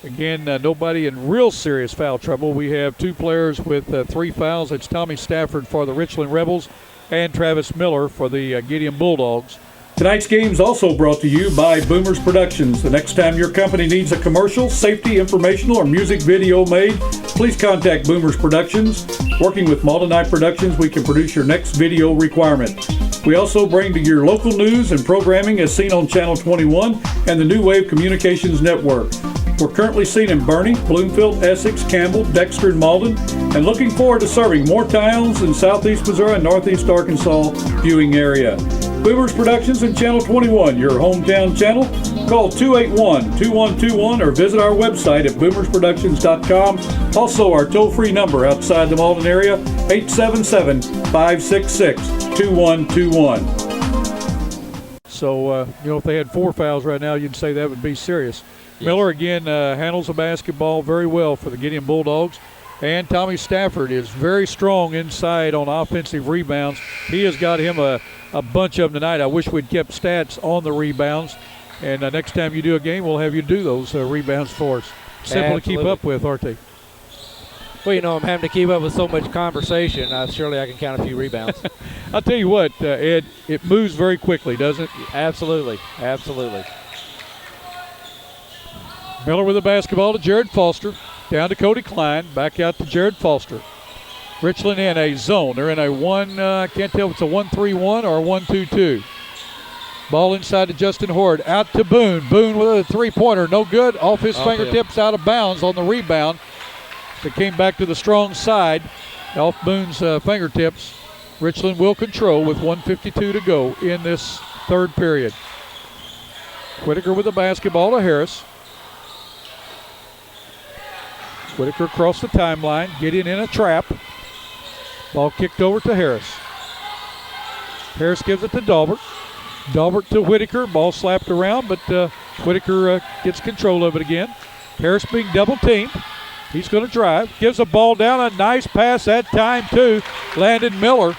Again, nobody in real serious foul trouble. We have 2 players with 3 fouls. It's Tommy Stafford for the Richland Rebels and Travis Miller for the Gideon Bulldogs. Tonight's game is also brought to you by Boomers Productions. The next time your company needs a commercial, safety, informational, or music video made, please contact Boomers Productions. Working with Malden Eye Productions, we can produce your next video requirement. We also bring to your local news and programming as seen on Channel 21 and the New Wave Communications Network. We're currently seen in Bernie, Bloomfield, Essex, Campbell, Dexter, and Malden, and looking forward to serving more towns in southeast Missouri and northeast Arkansas viewing area. Boomers Productions and Channel 21, your hometown channel. Call 281-2121 or visit our website at boomersproductions.com. Also, our toll-free number outside the Malden area, 877-566-2121. So, if they had 4 fouls right now, you'd say that would be serious. Yes. Miller, again, handles the basketball very well for the Gideon Bulldogs. And Tommy Stafford is very strong inside on offensive rebounds. He has got him a bunch of them tonight. I wish we'd kept stats on the rebounds. And next time you do a game, we'll have you do those rebounds for us. Simple Absolutely. to keep up with, aren't they? Well, I'm having to keep up with so much conversation. Surely I can count a few rebounds. I'll tell you what, Ed, it moves very quickly, doesn't it? Absolutely. Absolutely. Miller with the basketball to Jared Foster. Down to Cody Klein. Back out to Jared Foster. Richland in a zone. They're in a I can't tell if it's a 1-3-1 or a 1-2-2. Ball inside to Justin Horde. Out to Boone. Boone with a three-pointer. No good. Off his fingertips, out of bounds on the rebound. It came back to the strong side off Boone's fingertips. Richland will control with 1:52 to go in this third period. Whitaker with the basketball to Harris. Whitaker across the timeline, Gideon in a trap. Ball kicked over to Harris. Harris gives it to Dalbert. Dalbert to Whitaker. Ball slapped around, but Whitaker gets control of it again. Harris being double teamed. He's going to drive. Gives a ball down. A nice pass that time to Landon Miller.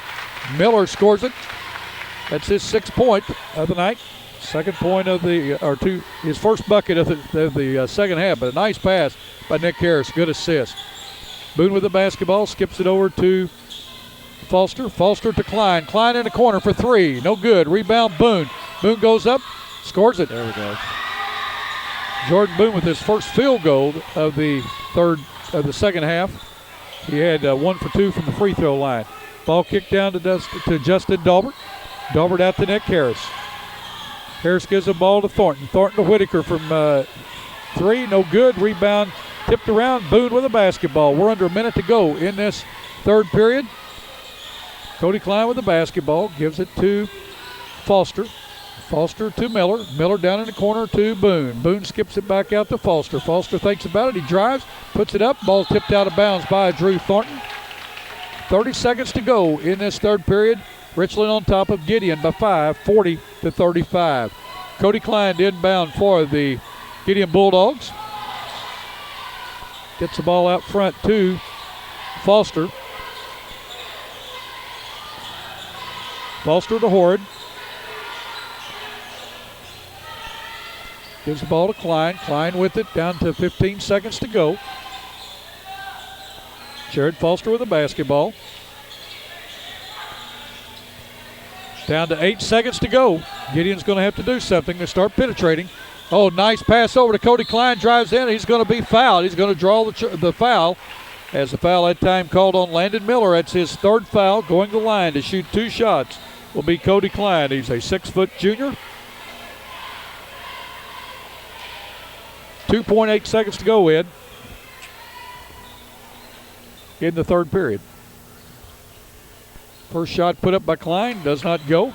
Miller scores it. That's his 6th point of the night. Second point of his first bucket of the second half. But a nice pass by Nick Harris. Good assist. Boone with the basketball. Skips it over to Foster. Foster to Klein. Klein in the corner for 3. No good. Rebound Boone. Boone goes up. Scores it. There we go. Jordan Boone with his first field goal of the second half. He had 1 for 2 from the free throw line. Ball kicked down to Justin Dalbert. Dalbert out to Nick Harris. Harris gives the ball to Thornton. Thornton to Whitaker from 3. No good. Rebound tipped around. Boone with the basketball. We're under a minute to go in this third period. Cody Klein with the basketball. Gives it to Foster. Foster to Miller. Miller down in the corner to Boone. Boone skips it back out to Foster. Foster thinks about it. He drives, puts it up. Ball tipped out of bounds by Drew Thornton. 30 seconds to go in this third period. Richland on top of Gideon by 5, 40-35. Cody Klein inbound for the Gideon Bulldogs. Gets the ball out front to Foster. Foster to Horrid. Gives the ball to Klein. Klein with it, down to 15 seconds to go. Jared Foster with the basketball. Down to 8 seconds to go. Gideon's going to have to do something to start penetrating. Oh, nice pass over to Cody Klein. Drives in. He's going to be fouled. He's going to draw the foul. As the foul that time called on Landon Miller. That's his 3rd foul. Going to the line to shoot 2 shots will be Cody Klein. He's a 6-foot junior. 2.8 seconds to go, Ed, in the third period. First shot put up by Klein does not go.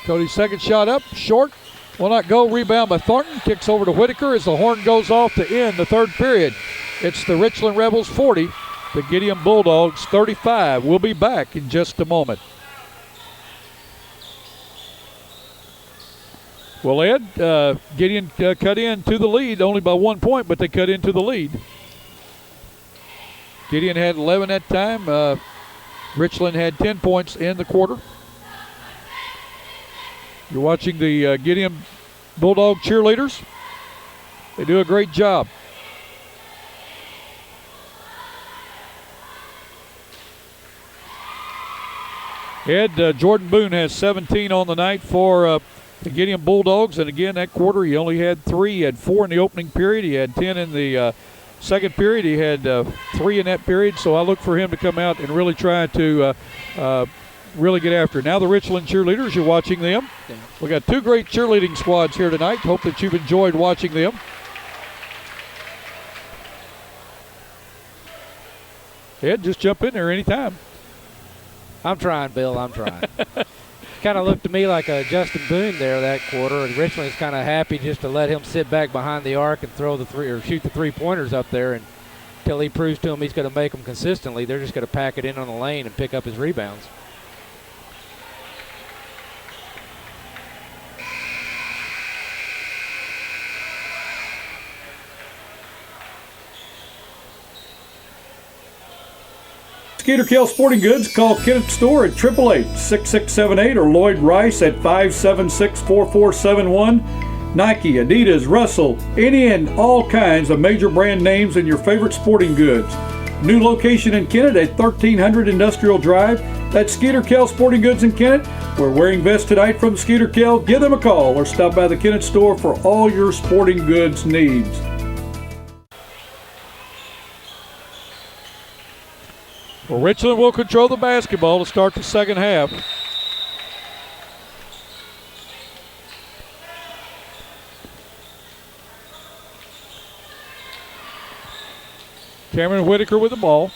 Cody's second shot up, short, will not go. Rebound by Thornton, kicks over to Whitaker as the horn goes off to end the third period. It's the Richland Rebels 40. The Gideon Bulldogs 35. We'll be back in just a moment. Well, Ed, Gideon cut into the lead only by 1 point, but they cut into the lead. Gideon had 11 that time. Richland had 10 points in the quarter. You're watching the Gideon Bulldog cheerleaders. They do a great job. Ed, Jordan Boone has 17 on the night for the Gideon Bulldogs. And again, that quarter he only had 3. He had 4 in the opening period. He had 10 in the second period. He had 3 in that period. So I look for him to come out and really try to really get after it. Now the Richland cheerleaders, you're watching them. Yeah. We got 2 great cheerleading squads here tonight. Hope that you've enjoyed watching them. Ed, just jump in there anytime. I'm trying, Bill. I'm trying. Kind of looked to me like a Justin Boone there that quarter, and Richland's kind of happy just to let him sit back behind the arc and throw the 3 or shoot the 3-pointers up there, and until he proves to them he's going to make them consistently, they're just going to pack it in on the lane and pick up his rebounds. Skeeter-Kell Sporting Goods. Call Kenneth Store at 888-6678 or Lloyd Rice at 576-4471. Nike, Adidas, Russell, any and all kinds of major brand names and your favorite sporting goods. New location in Kennett at 1300 Industrial Drive. That's Skeeter-Kell Sporting Goods in Kennett. We're wearing vests tonight from Skeeter-Kell. Give them a call or stop by the Kennett Store for all your sporting goods needs. Well, Richland will control the basketball to start the second half. Cameron Whitaker with the ball.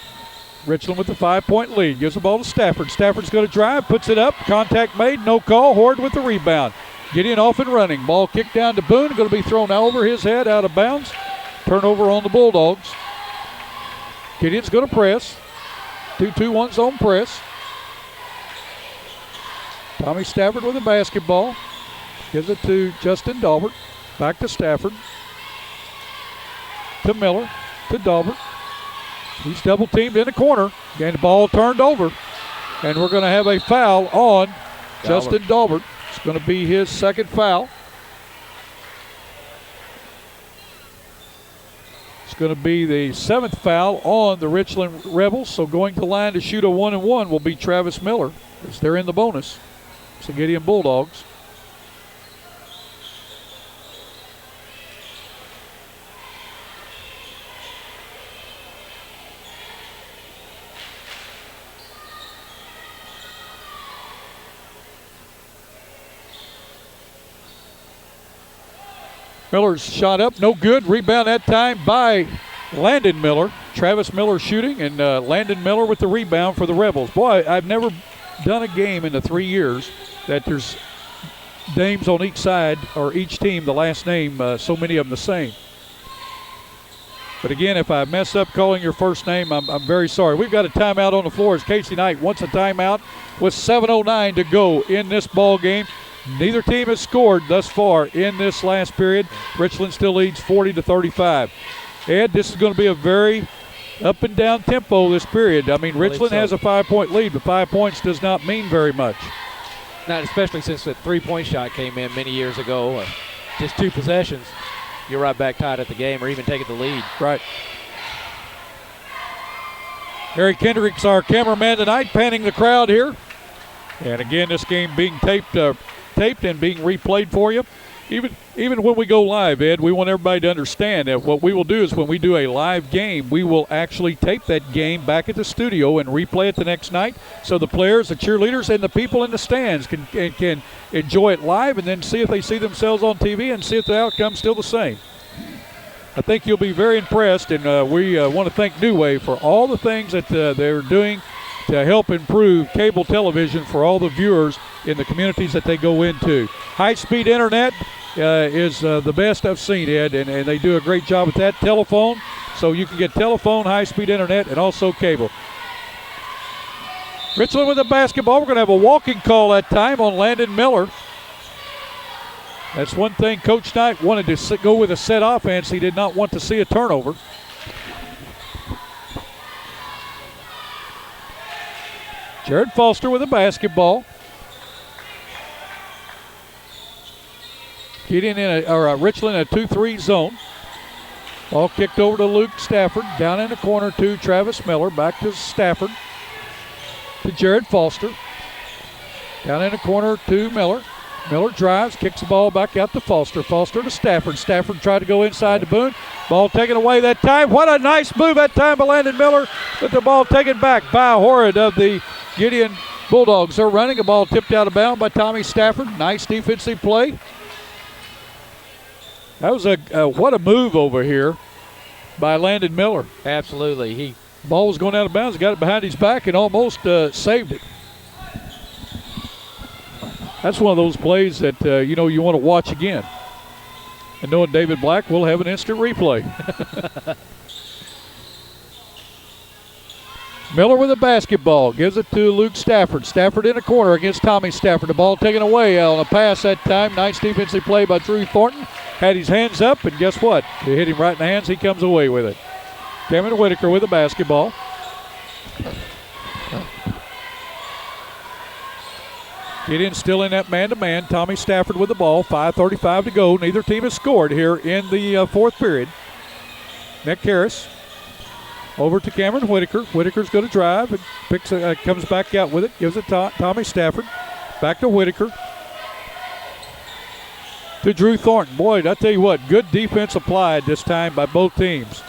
Richland with the 5-point lead. Gives the ball to Stafford. Stafford's going to drive, puts it up. Contact made, no call. Horde with the rebound. Gideon off and running. Ball kicked down to Boone. Going to be thrown over his head, out of bounds. Turnover on the Bulldogs. Gideon's going to press. 2-2-1 zone press. Tommy Stafford with the basketball. Gives it to Justin Dalbert. Back to Stafford. To Miller. To Dalbert. He's double teamed in the corner. And the ball turned over. And we're going to have a foul on Justin Dalbert. It's going to be his second foul. It's going to be the 7th foul on the Richland Rebels. So going to the line to shoot a 1-and-1 will be Travis Miller, as they're in the bonus. It's the Gideon Bulldogs. Miller's shot up, no good. Rebound that time by Landon Miller. Travis Miller shooting, and Landon Miller with the rebound for the Rebels. Boy, I've never done a game in the 3 years that there's names on each side, or each team, the last name, so many of them the same. But again, if I mess up calling your first name, I'm very sorry. We've got a timeout on the floor as Casey Knight wants a timeout with 7:09 to go in this ball game. Neither team has scored thus far in this last period. Richland still leads 40-35. Ed, this is going to be a very up and down tempo this period. I mean, Richland has a 5-point lead, but 5 points does not mean very much. Not especially since the three-point shot came in many years ago. Just 2 possessions, you're right back tied at the game, or even taking the lead. Right. Harry Kendrick's our cameraman tonight, panning the crowd here. And again, this game being taped and being replayed for you. Even when we go live, Ed, we want everybody to understand that what we will do is when we do a live game, we will actually tape that game back at the studio and replay it the next night, so the players, the cheerleaders, and the people in the stands can enjoy it live, and then see if they see themselves on TV and see if the outcome's still the same. I think you'll be very impressed, and we want to thank New Wave for all the things that they're doing to help improve cable television for all the viewers in the communities that they go into. High-speed internet is the best I've seen, Ed, and they do a great job with that. Telephone, so you can get telephone, high-speed internet, and also cable. Richland with the basketball. We're going to have a walking call that time on Landon Miller. That's one thing Coach Knight wanted to go with a set offense. He did not want to see a turnover. Jared Foster with the basketball. Gideon Richland in a 2-3 zone. Ball kicked over to Luke Stafford. Down in the corner to Travis Miller. Back to Stafford. To Jared Foster. Down in the corner to Miller. Miller drives, kicks the ball back out to Foster. Foster to Stafford. Stafford tried to go inside to Boone. Ball taken away that time. What a nice move that time by Landon Miller. With the ball taken back by Horrid of the Gideon Bulldogs. They're running. A ball tipped out of bounds by Tommy Stafford. Nice defensive play. That was what a move over here by Landon Miller. Absolutely. Ball was going out of bounds. Got it behind his back and almost saved it. That's one of those plays that, you want to watch again. And knowing David Black, we'll have an instant replay. Miller with the basketball. Gives it to Luke Stafford. Stafford in a corner against Tommy Stafford. The ball taken away on a pass that time. Nice defensive play by Drew Thornton. Had his hands up, and guess what? They hit him right in the hands. He comes away with it. Cameron Whitaker with the basketball. Gideon still in that man-to-man. Tommy Stafford with the ball. 5:35 to go. Neither team has scored here in the fourth period. Nick Harris over to Cameron Whitaker. Whitaker's going to drive and comes back out with it. Gives it to Tommy Stafford. Back to Whitaker. To Drew Thornton. Boy, I tell you what, good defense applied this time by both teams.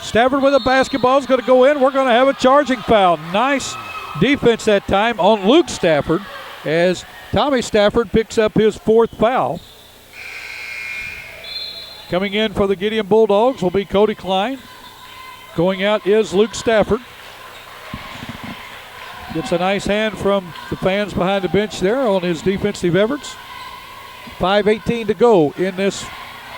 Stafford with the basketball is going to go in. We're going to have a charging foul. Nice defense that time on Luke Stafford as Tommy Stafford picks up his 4th foul. Coming in for the Gideon Bulldogs will be Cody Klein. Going out is Luke Stafford. Gets a nice hand from the fans behind the bench there on his defensive efforts. 5:18 to go in this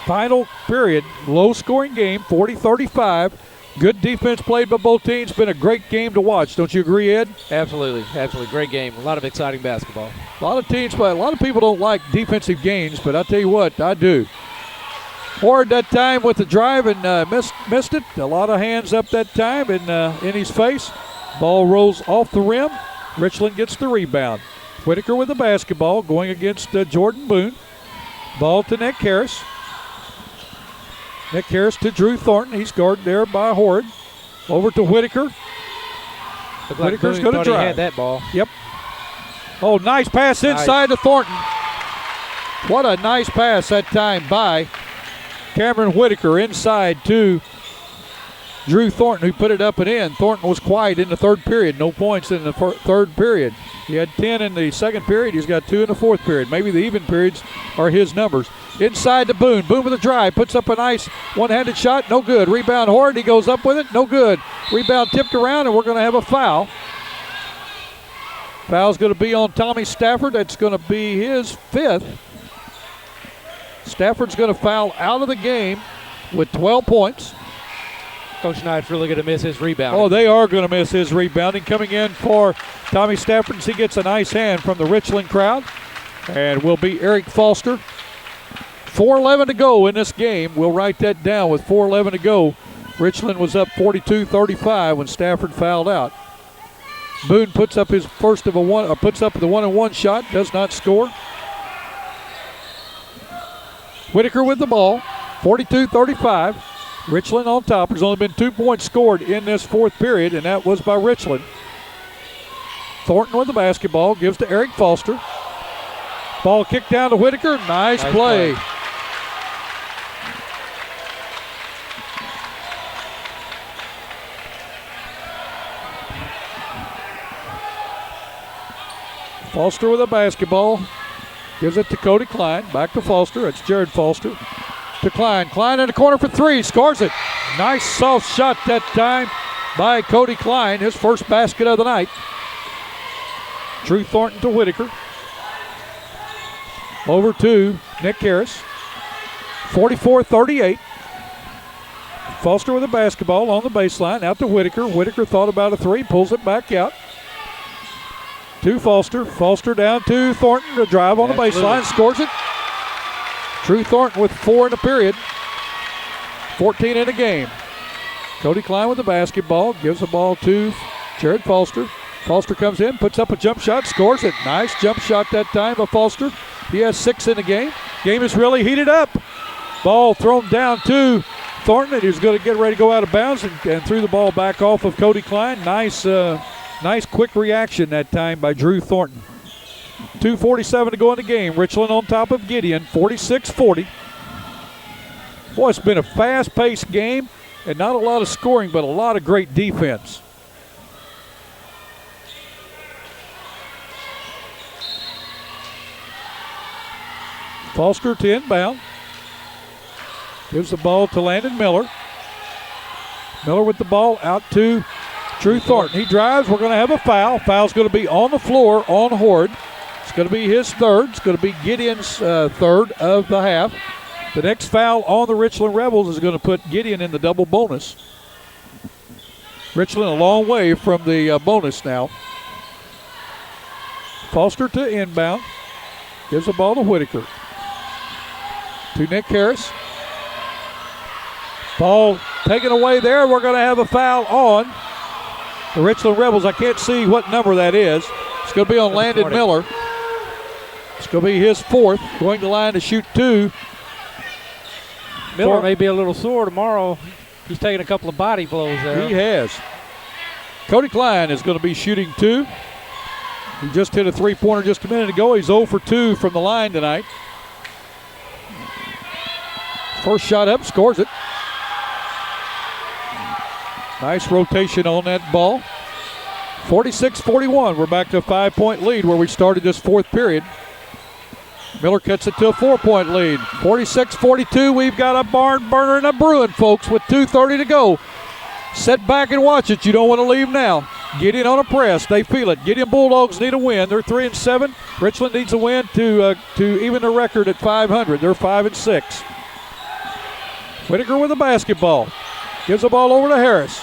final period. Low-scoring game, 40-35. Good defense played by both teams. Been a great game to watch. Don't you agree, Ed? Absolutely. Great game. A lot of exciting basketball. A lot of teams, but a lot of people don't like defensive games, but I tell you what, I do. Horde that time with the drive and missed it. A lot of hands up that time in his face. Ball rolls off the rim. Richland gets the rebound. Whitaker with the basketball going against Jordan Boone. Ball to Nick Harris. Nick Harris to Drew Thornton. He's guarded there by Horde. Over to Whitaker. Looked like Whitaker's Boone going to thought he drive. had that ball. Yep. Oh, nice pass inside to Thornton. What a nice pass that time by Cameron Whitaker inside to Drew Thornton, who put it up and in. Thornton was quiet in the third period. No points in the third period. He had 10 in the second period. He's got 2 in the fourth period. Maybe the even periods are his numbers. Inside to Boone. Boone with a drive. Puts up a nice one-handed shot. No good. Rebound Horde. He goes up with it. No good. Rebound tipped around, and we're going to have a foul. Foul's going to be on Tommy Stafford. That's going to be his 5th. Stafford's going to foul out of the game with 12 points. Coach Knight's really going to miss his rebound. Oh, they are going to miss his rebounding. Coming in for Tommy Stafford, he gets a nice hand from the Richland crowd. And will be Eric Foster. 4:11 to go in this game. We'll write that down with 4:11 to go. Richland was up 42-35 when Stafford fouled out. Boone puts up his first of a one, or puts up the 1-and-1 shot, does not score. Whitaker with the ball, 42-35. Richland on top. There's only been 2 points scored in this fourth period, and that was by Richland. Thornton with the basketball, gives to Eric Foster. Ball kicked down to Whitaker. Nice play. Foster with the basketball. Gives it to Cody Klein. Back to Foster. It's Jared Foster. To Klein. Klein in the corner for 3. Scores it. Nice soft shot that time by Cody Klein. His first basket of the night. Drew Thornton to Whitaker. Over to Nick Harris. 44-38. Foster with the basketball on the baseline. Out to Whitaker. Whitaker thought about a 3. Pulls it back out. To Foster. Foster down to Thornton to drive on the baseline. Scores it. Drew Thornton with 4 in the period. 14 in the game. Cody Klein with the basketball. Gives the ball to Jared Foster. Foster comes in, puts up a jump shot, scores it. Nice jump shot that time by Foster. He has 6 in the game. Game is really heated up. Ball thrown down to Thornton, and he's going to get ready to go out of bounds and threw the ball back off of Cody Klein. Nice quick reaction that time by Drew Thornton. 2:47 to go in the game. Richland on top of Gideon, 46-40. Boy, it's been a fast-paced game and not a lot of scoring, but a lot of great defense. Foster to inbound. Gives the ball to Landon Miller. Miller with the ball out to Drew Thornton. He drives. We're going to have a foul. Foul's going to be on the floor on Horde. It's going to be his 3rd. It's going to be Gideon's 3rd of the half. The next foul on the Richland Rebels is going to put Gideon in the double bonus. Richland a long way from the bonus now. Foster to inbound. Gives the ball to Whitaker. To Nick Harris. Ball taken away there. We're going to have a foul on the Richland Rebels. I can't see what number that is. It's going to be on Landon Miller. It's going to be his 4th. Going to the line to shoot 2. Miller may be a little sore tomorrow. He's taking a couple of body blows there. He has. Cody Klein is going to be shooting 2. He just hit a 3-pointer just a minute ago. He's 0 for 2 from the line tonight. First shot up, scores it. Nice rotation on that ball. 46-41. We're back to a 5-point lead where we started this fourth period. Miller cuts it to a 4-point lead. 46-42. We've got a barn burner and a brewing, folks, with 2:30 to go. Sit back and watch it. You don't want to leave now. Gideon on a press. They feel it. Gideon Bulldogs need a win. They're 3-7. Richland needs a win to even their record at 500. They're 5-6. Whitaker with the basketball. Gives the ball over to Harris.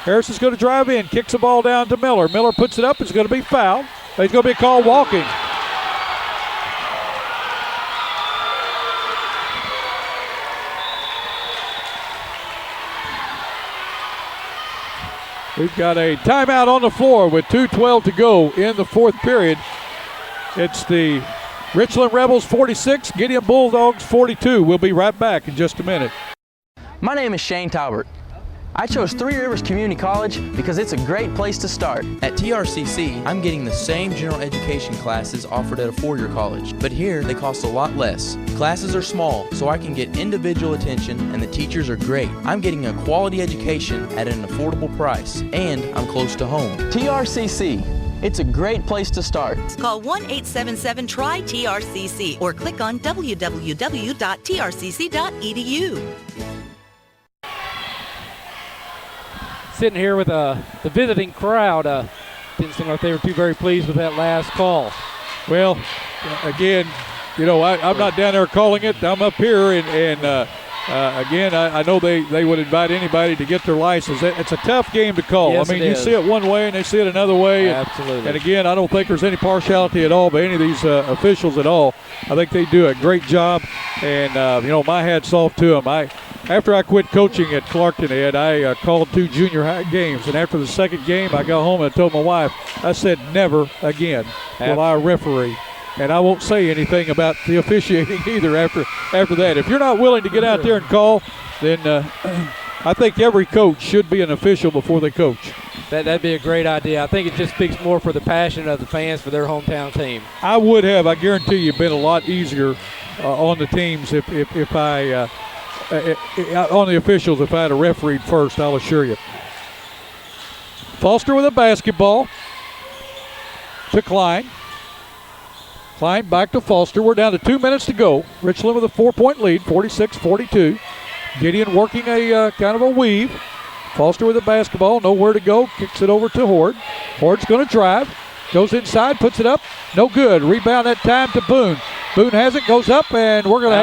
Harris is going to drive in. Kicks the ball down to Miller. Miller puts it up. It's going to be fouled. He's going to be called walking. We've got a timeout on the floor with 2:12 to go in the fourth period. It's the Richland Rebels 46, Gideon Bulldogs 42. We'll be right back in just a minute. My name is Shane Talbert. I chose Three Rivers Community College because it's a great place to start. At TRCC, I'm getting the same general education classes offered at a four-year college, but here they cost a lot less. Classes are small, so I can get individual attention, and the teachers are great. I'm getting a quality education at an affordable price, and I'm close to home. TRCC, it's a great place to start. Call 1-877-TRY-TRCC or click on www.trcc.edu. Sitting here with the visiting crowd. Didn't seem like they were too very pleased with that last call. Well, again, you know, I'm not down there calling it. I'm up here, and again, I know they would invite anybody to get their license. It's a tough game to call. Yes, I mean, it you is. see it one way and they see it another way. Absolutely. And again, I don't think there's any partiality at all by any of these officials at all. I think they do a great job, and you know, my hat's off to them. After I quit coaching at Clarkton, Ed, I called 2 junior high games, and after the second game, I got home and I told my wife, I said, never again will I referee. And I won't say anything about the officiating either after that. If you're not willing to get out there and call, then I think every coach should be an official before they coach. That'd be a great idea. I think it just speaks more for the passion of the fans for their hometown team. I guarantee you, been a lot easier on the teams if I on the officials if I had a referee first, I'll assure you. Foster with a basketball to Klein. Klein back to Foster. We're down to 2 minutes to go. Richland with a 4-point lead, 46-42. Gideon working a kind of a weave. Foster with the basketball, nowhere to go. Kicks it over to Horde. Horde's going to drive. Goes inside, puts it up. No good. Rebound that time to Boone. Boone has it, goes up, and we're going to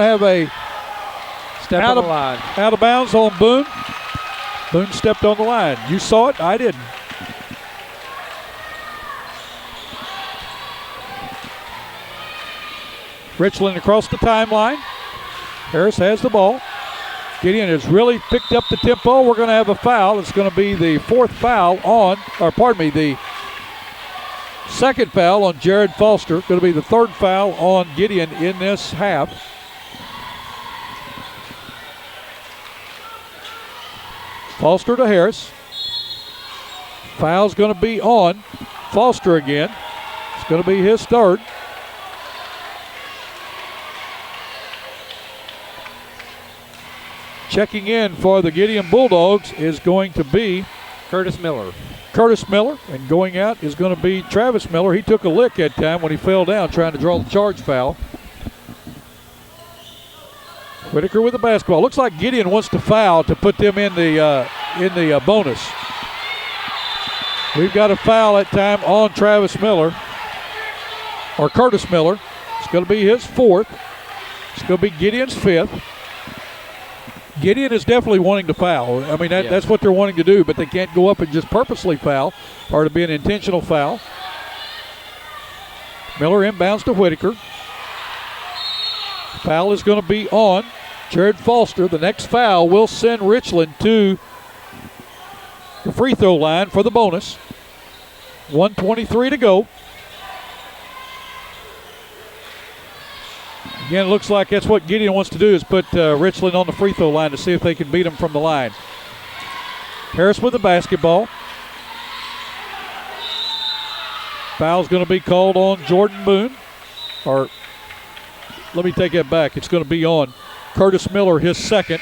have a Step on the line. Out of bounds on Boone. Boone stepped on the line. You saw it? I didn't. Richland across the timeline. Harris has the ball. Gideon has really picked up the tempo. We're going to have a foul. It's going to be the the second foul on Jared Foster. Going to be the third foul on Gideon in this half. Foster to Harris. Foul's going to be on Foster again. It's going to be his third. Checking in for the Gideon Bulldogs is going to be Curtis Miller. And going out is going to be Travis Miller. He took a lick that time when he fell down trying to draw the charge foul. Whitaker with the basketball. Looks like Gideon wants to foul to put them in the bonus. We've got a foul that time on Travis Miller, or Curtis Miller. It's going to be his fourth. It's going to be Gideon's fifth. Gideon is definitely wanting to foul. I mean, that's what they're wanting to do, but they can't go up and just purposely foul or to be an intentional foul. Miller inbounds to Whitaker. Foul is going to be on Jared Foster. The next foul will send Richland to the free throw line for the bonus. 1:23 to go. Again, it looks like that's what Gideon wants to do, is put Richland on the free throw line to see if they can beat him from the line. Harris with the basketball. Foul's going to be called on Jordan Boone. Or, let me take that back. It's going to be on Curtis Miller, his second.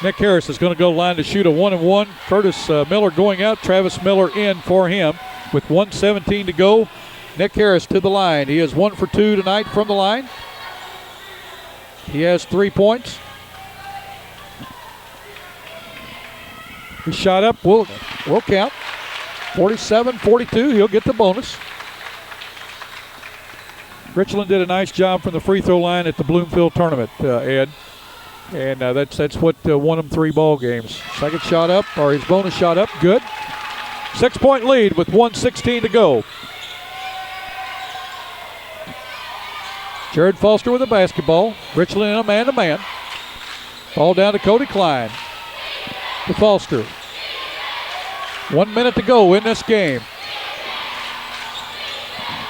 Nick Harris is going to go line to shoot a 1-and-1. Curtis Miller going out. Travis Miller in for him with 1:17 to go. Nick Harris to the line. He is 1 for 2 tonight from the line. He has 3 points. He shot up. We'll count. 47-42. He'll get the bonus. Richland did a nice job from the free throw line at the Bloomfield tournament, Ed. And that's what won him 3 ball games. Second shot up, or his bonus shot up, good. 6-point lead with 1:16 to go. Jared Foster with the basketball. Richland in a man-to-man. Ball down to Cody Klein. To Foster. 1 minute to go in this game.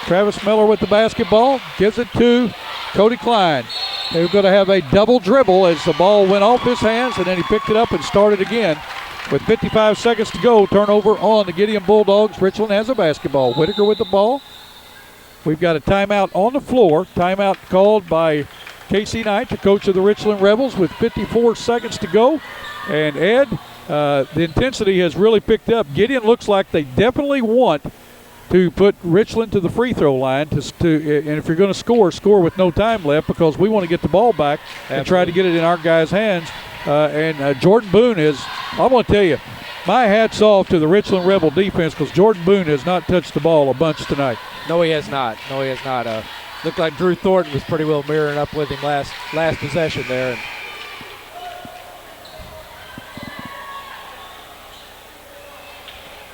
Travis Miller with the basketball. Gives it to Cody Klein. They're going to have a double dribble as the ball went off his hands, and then he picked it up and started again. With 55 seconds to go, turnover on the Gideon Bulldogs. Richland has a basketball. Whitaker with the ball. We've got a timeout on the floor. Timeout called by Casey Knight, the coach of the Richland Rebels, with 54 seconds to go. And Ed, the intensity has really picked up. Gideon looks like they definitely want to put Richland to the free throw line and if you're going to score with no time left, because we want to get the ball back and try to get it in our guys' hands. Jordan Boone is, I'm going to tell you, my hat's off to the Richland Rebel defense, because Jordan Boone has not touched the ball a bunch tonight. No, he has not. Looked like Drew Thornton was pretty well mirroring up with him last possession there.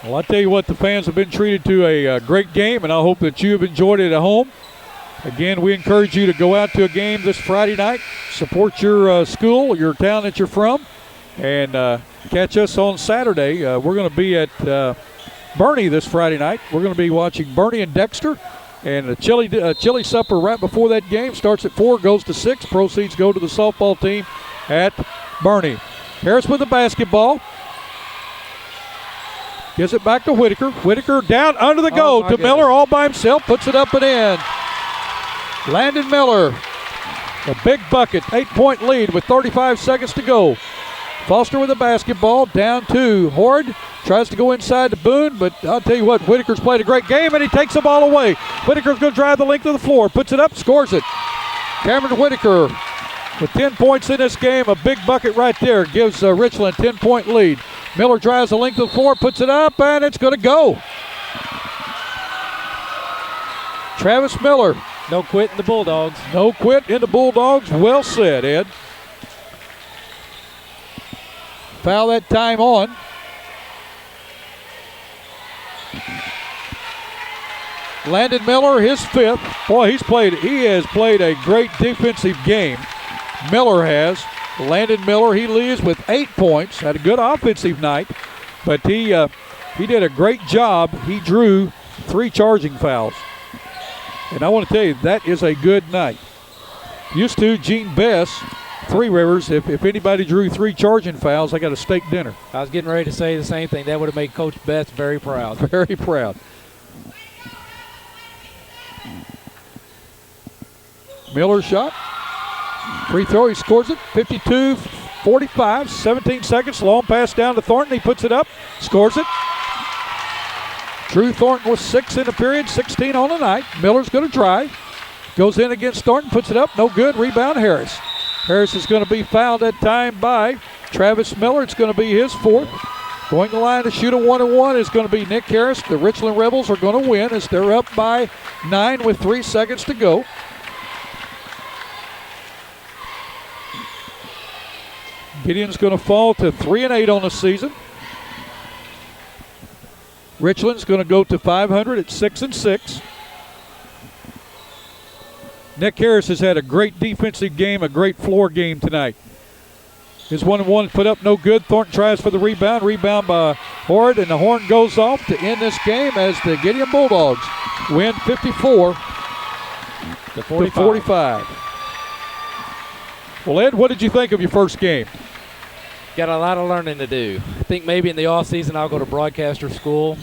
Well, I tell you what, the fans have been treated to a great game, and I hope that you have enjoyed it at home. Again, we encourage you to go out to a game this Friday night, support your school, your town that you're from, and catch us on Saturday. We're going to be at Bernie this Friday night. We're going to be watching Bernie and Dexter, and a chili supper right before that game. Starts at 4, goes to 6. Proceeds go to the softball team at Bernie. Harris with the basketball. Gives it back to Whitaker. Whitaker down under the goal to Miller all by himself. Puts it up and in. Landon Miller, a big bucket. 8-point lead with 35 seconds to go. Foster with the basketball down to Horde. Tries to go inside to Boone, but I'll tell you what, Whitaker's played a great game, and he takes the ball away. Whitaker's going to drive the length of the floor. Puts it up, scores it. Cameron Whitaker with 10 points in this game. A big bucket right there gives Richland a 10-point lead. Miller drives the length of the floor, puts it up, and it's going to go. Travis Miller. No quit in the Bulldogs. No quit in the Bulldogs. Well said, Ed. Foul that time on. Landon Miller, his 5th. Boy, he has played a great defensive game. Miller has. Landon Miller, he leaves with 8 points. Had a good offensive night, but he did a great job. He drew 3 charging fouls. And I want to tell you, that is a good night. Used to, Gene Bess, Three Rivers, if anybody drew 3 charging fouls, I got a steak dinner. I was getting ready to say the same thing. That would have made Coach Bess very proud. Very proud. Miller shot. Free throw, he scores it. 52-45, 17 seconds. Long pass down to Thornton. He puts it up, scores it. Drew Thornton with 6 in the period, 16 on the night. Miller's going to drive. Goes in against Thornton, puts it up, no good. Rebound, Harris. Harris is going to be fouled that time by Travis Miller. It's going to be his 4th. Going to the line to shoot a 1-1 is going to be Nick Harris. The Richland Rebels are going to win as they're up by 9 with 3 seconds to go. Gideon's going to fall to 3-8 on the season. Richland's going to go to 500 at 6-6. Nick Harris has had a great defensive game, a great floor game tonight. His 1-1 put up no good. Thornton tries for the rebound. Rebound by Horde, and the horn goes off to end this game as the Gideon Bulldogs win 54 to 45. Well, Ed, what did you think of your first game? Got a lot of learning to do. I think maybe in the off season I'll go to broadcaster school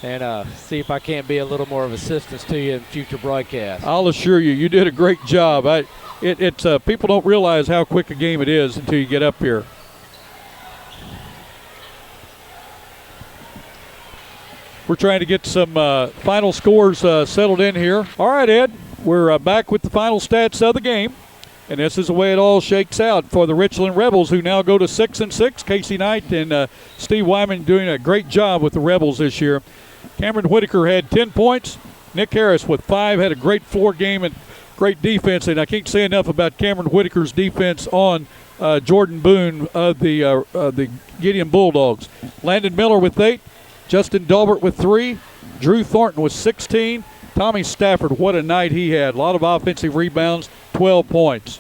and see if I can't be a little more of assistance to you in future broadcasts. I'll assure you, you did a great job. People don't realize how quick a game it is until you get up here. We're trying to get some final scores settled in here. All right, Ed, we're back with the final stats of the game. And this is the way it all shakes out for the Richland Rebels, who now go to 6-6. Casey Knight and Steve Wyman doing a great job with the Rebels this year. Cameron Whitaker had 10 points. Nick Harris with 5 had a great floor game and great defense. And I can't say enough about Cameron Whitaker's defense on Jordan Boone of the Gideon Bulldogs. Landon Miller with 8. Justin Dalbert with 3. Drew Thornton with 16. Tommy Stafford, what a night he had. A lot of offensive rebounds, 12 points.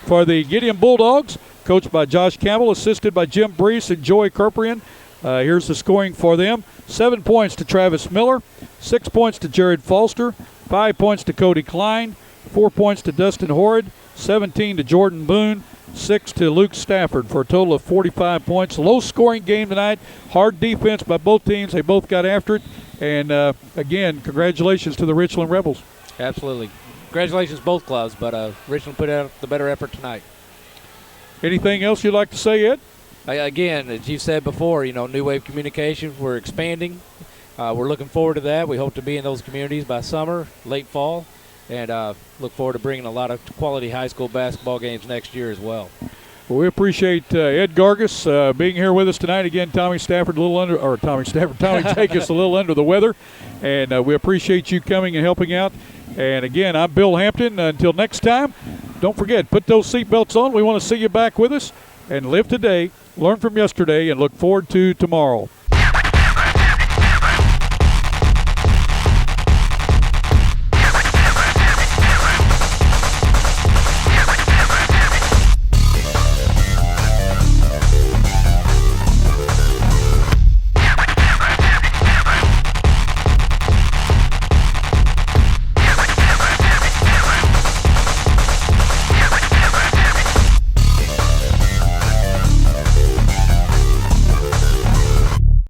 For the Gideon Bulldogs, coached by Josh Campbell, assisted by Jim Brees and Joey Kerperian. Here's the scoring for them. 7 points to Travis Miller, 6 points to Jared Foster, 5 points to Cody Klein, 4 points to Dustin Horrid, 17 to Jordan Boone, 6 to Luke Stafford for a total of 45 points. Low-scoring game tonight. Hard defense by both teams. They both got after it. And, again, congratulations to the Richland Rebels. Absolutely. Congratulations both clubs, but Richland put out the better effort tonight. Anything else you'd like to say, Ed? Again, as you said before, New Wave Communication, we're expanding. We're looking forward to that. We hope to be in those communities by summer, late fall, and look forward to bringing a lot of quality high school basketball games next year as well. Well, we appreciate Ed Gargis being here with us tonight. Again, Tommy Jacobs a little under the weather, and we appreciate you coming and helping out. And again, I'm Bill Hampton. Until next time, don't forget, put those seatbelts on. We want to see you back with us, and live today, learn from yesterday, and look forward to tomorrow.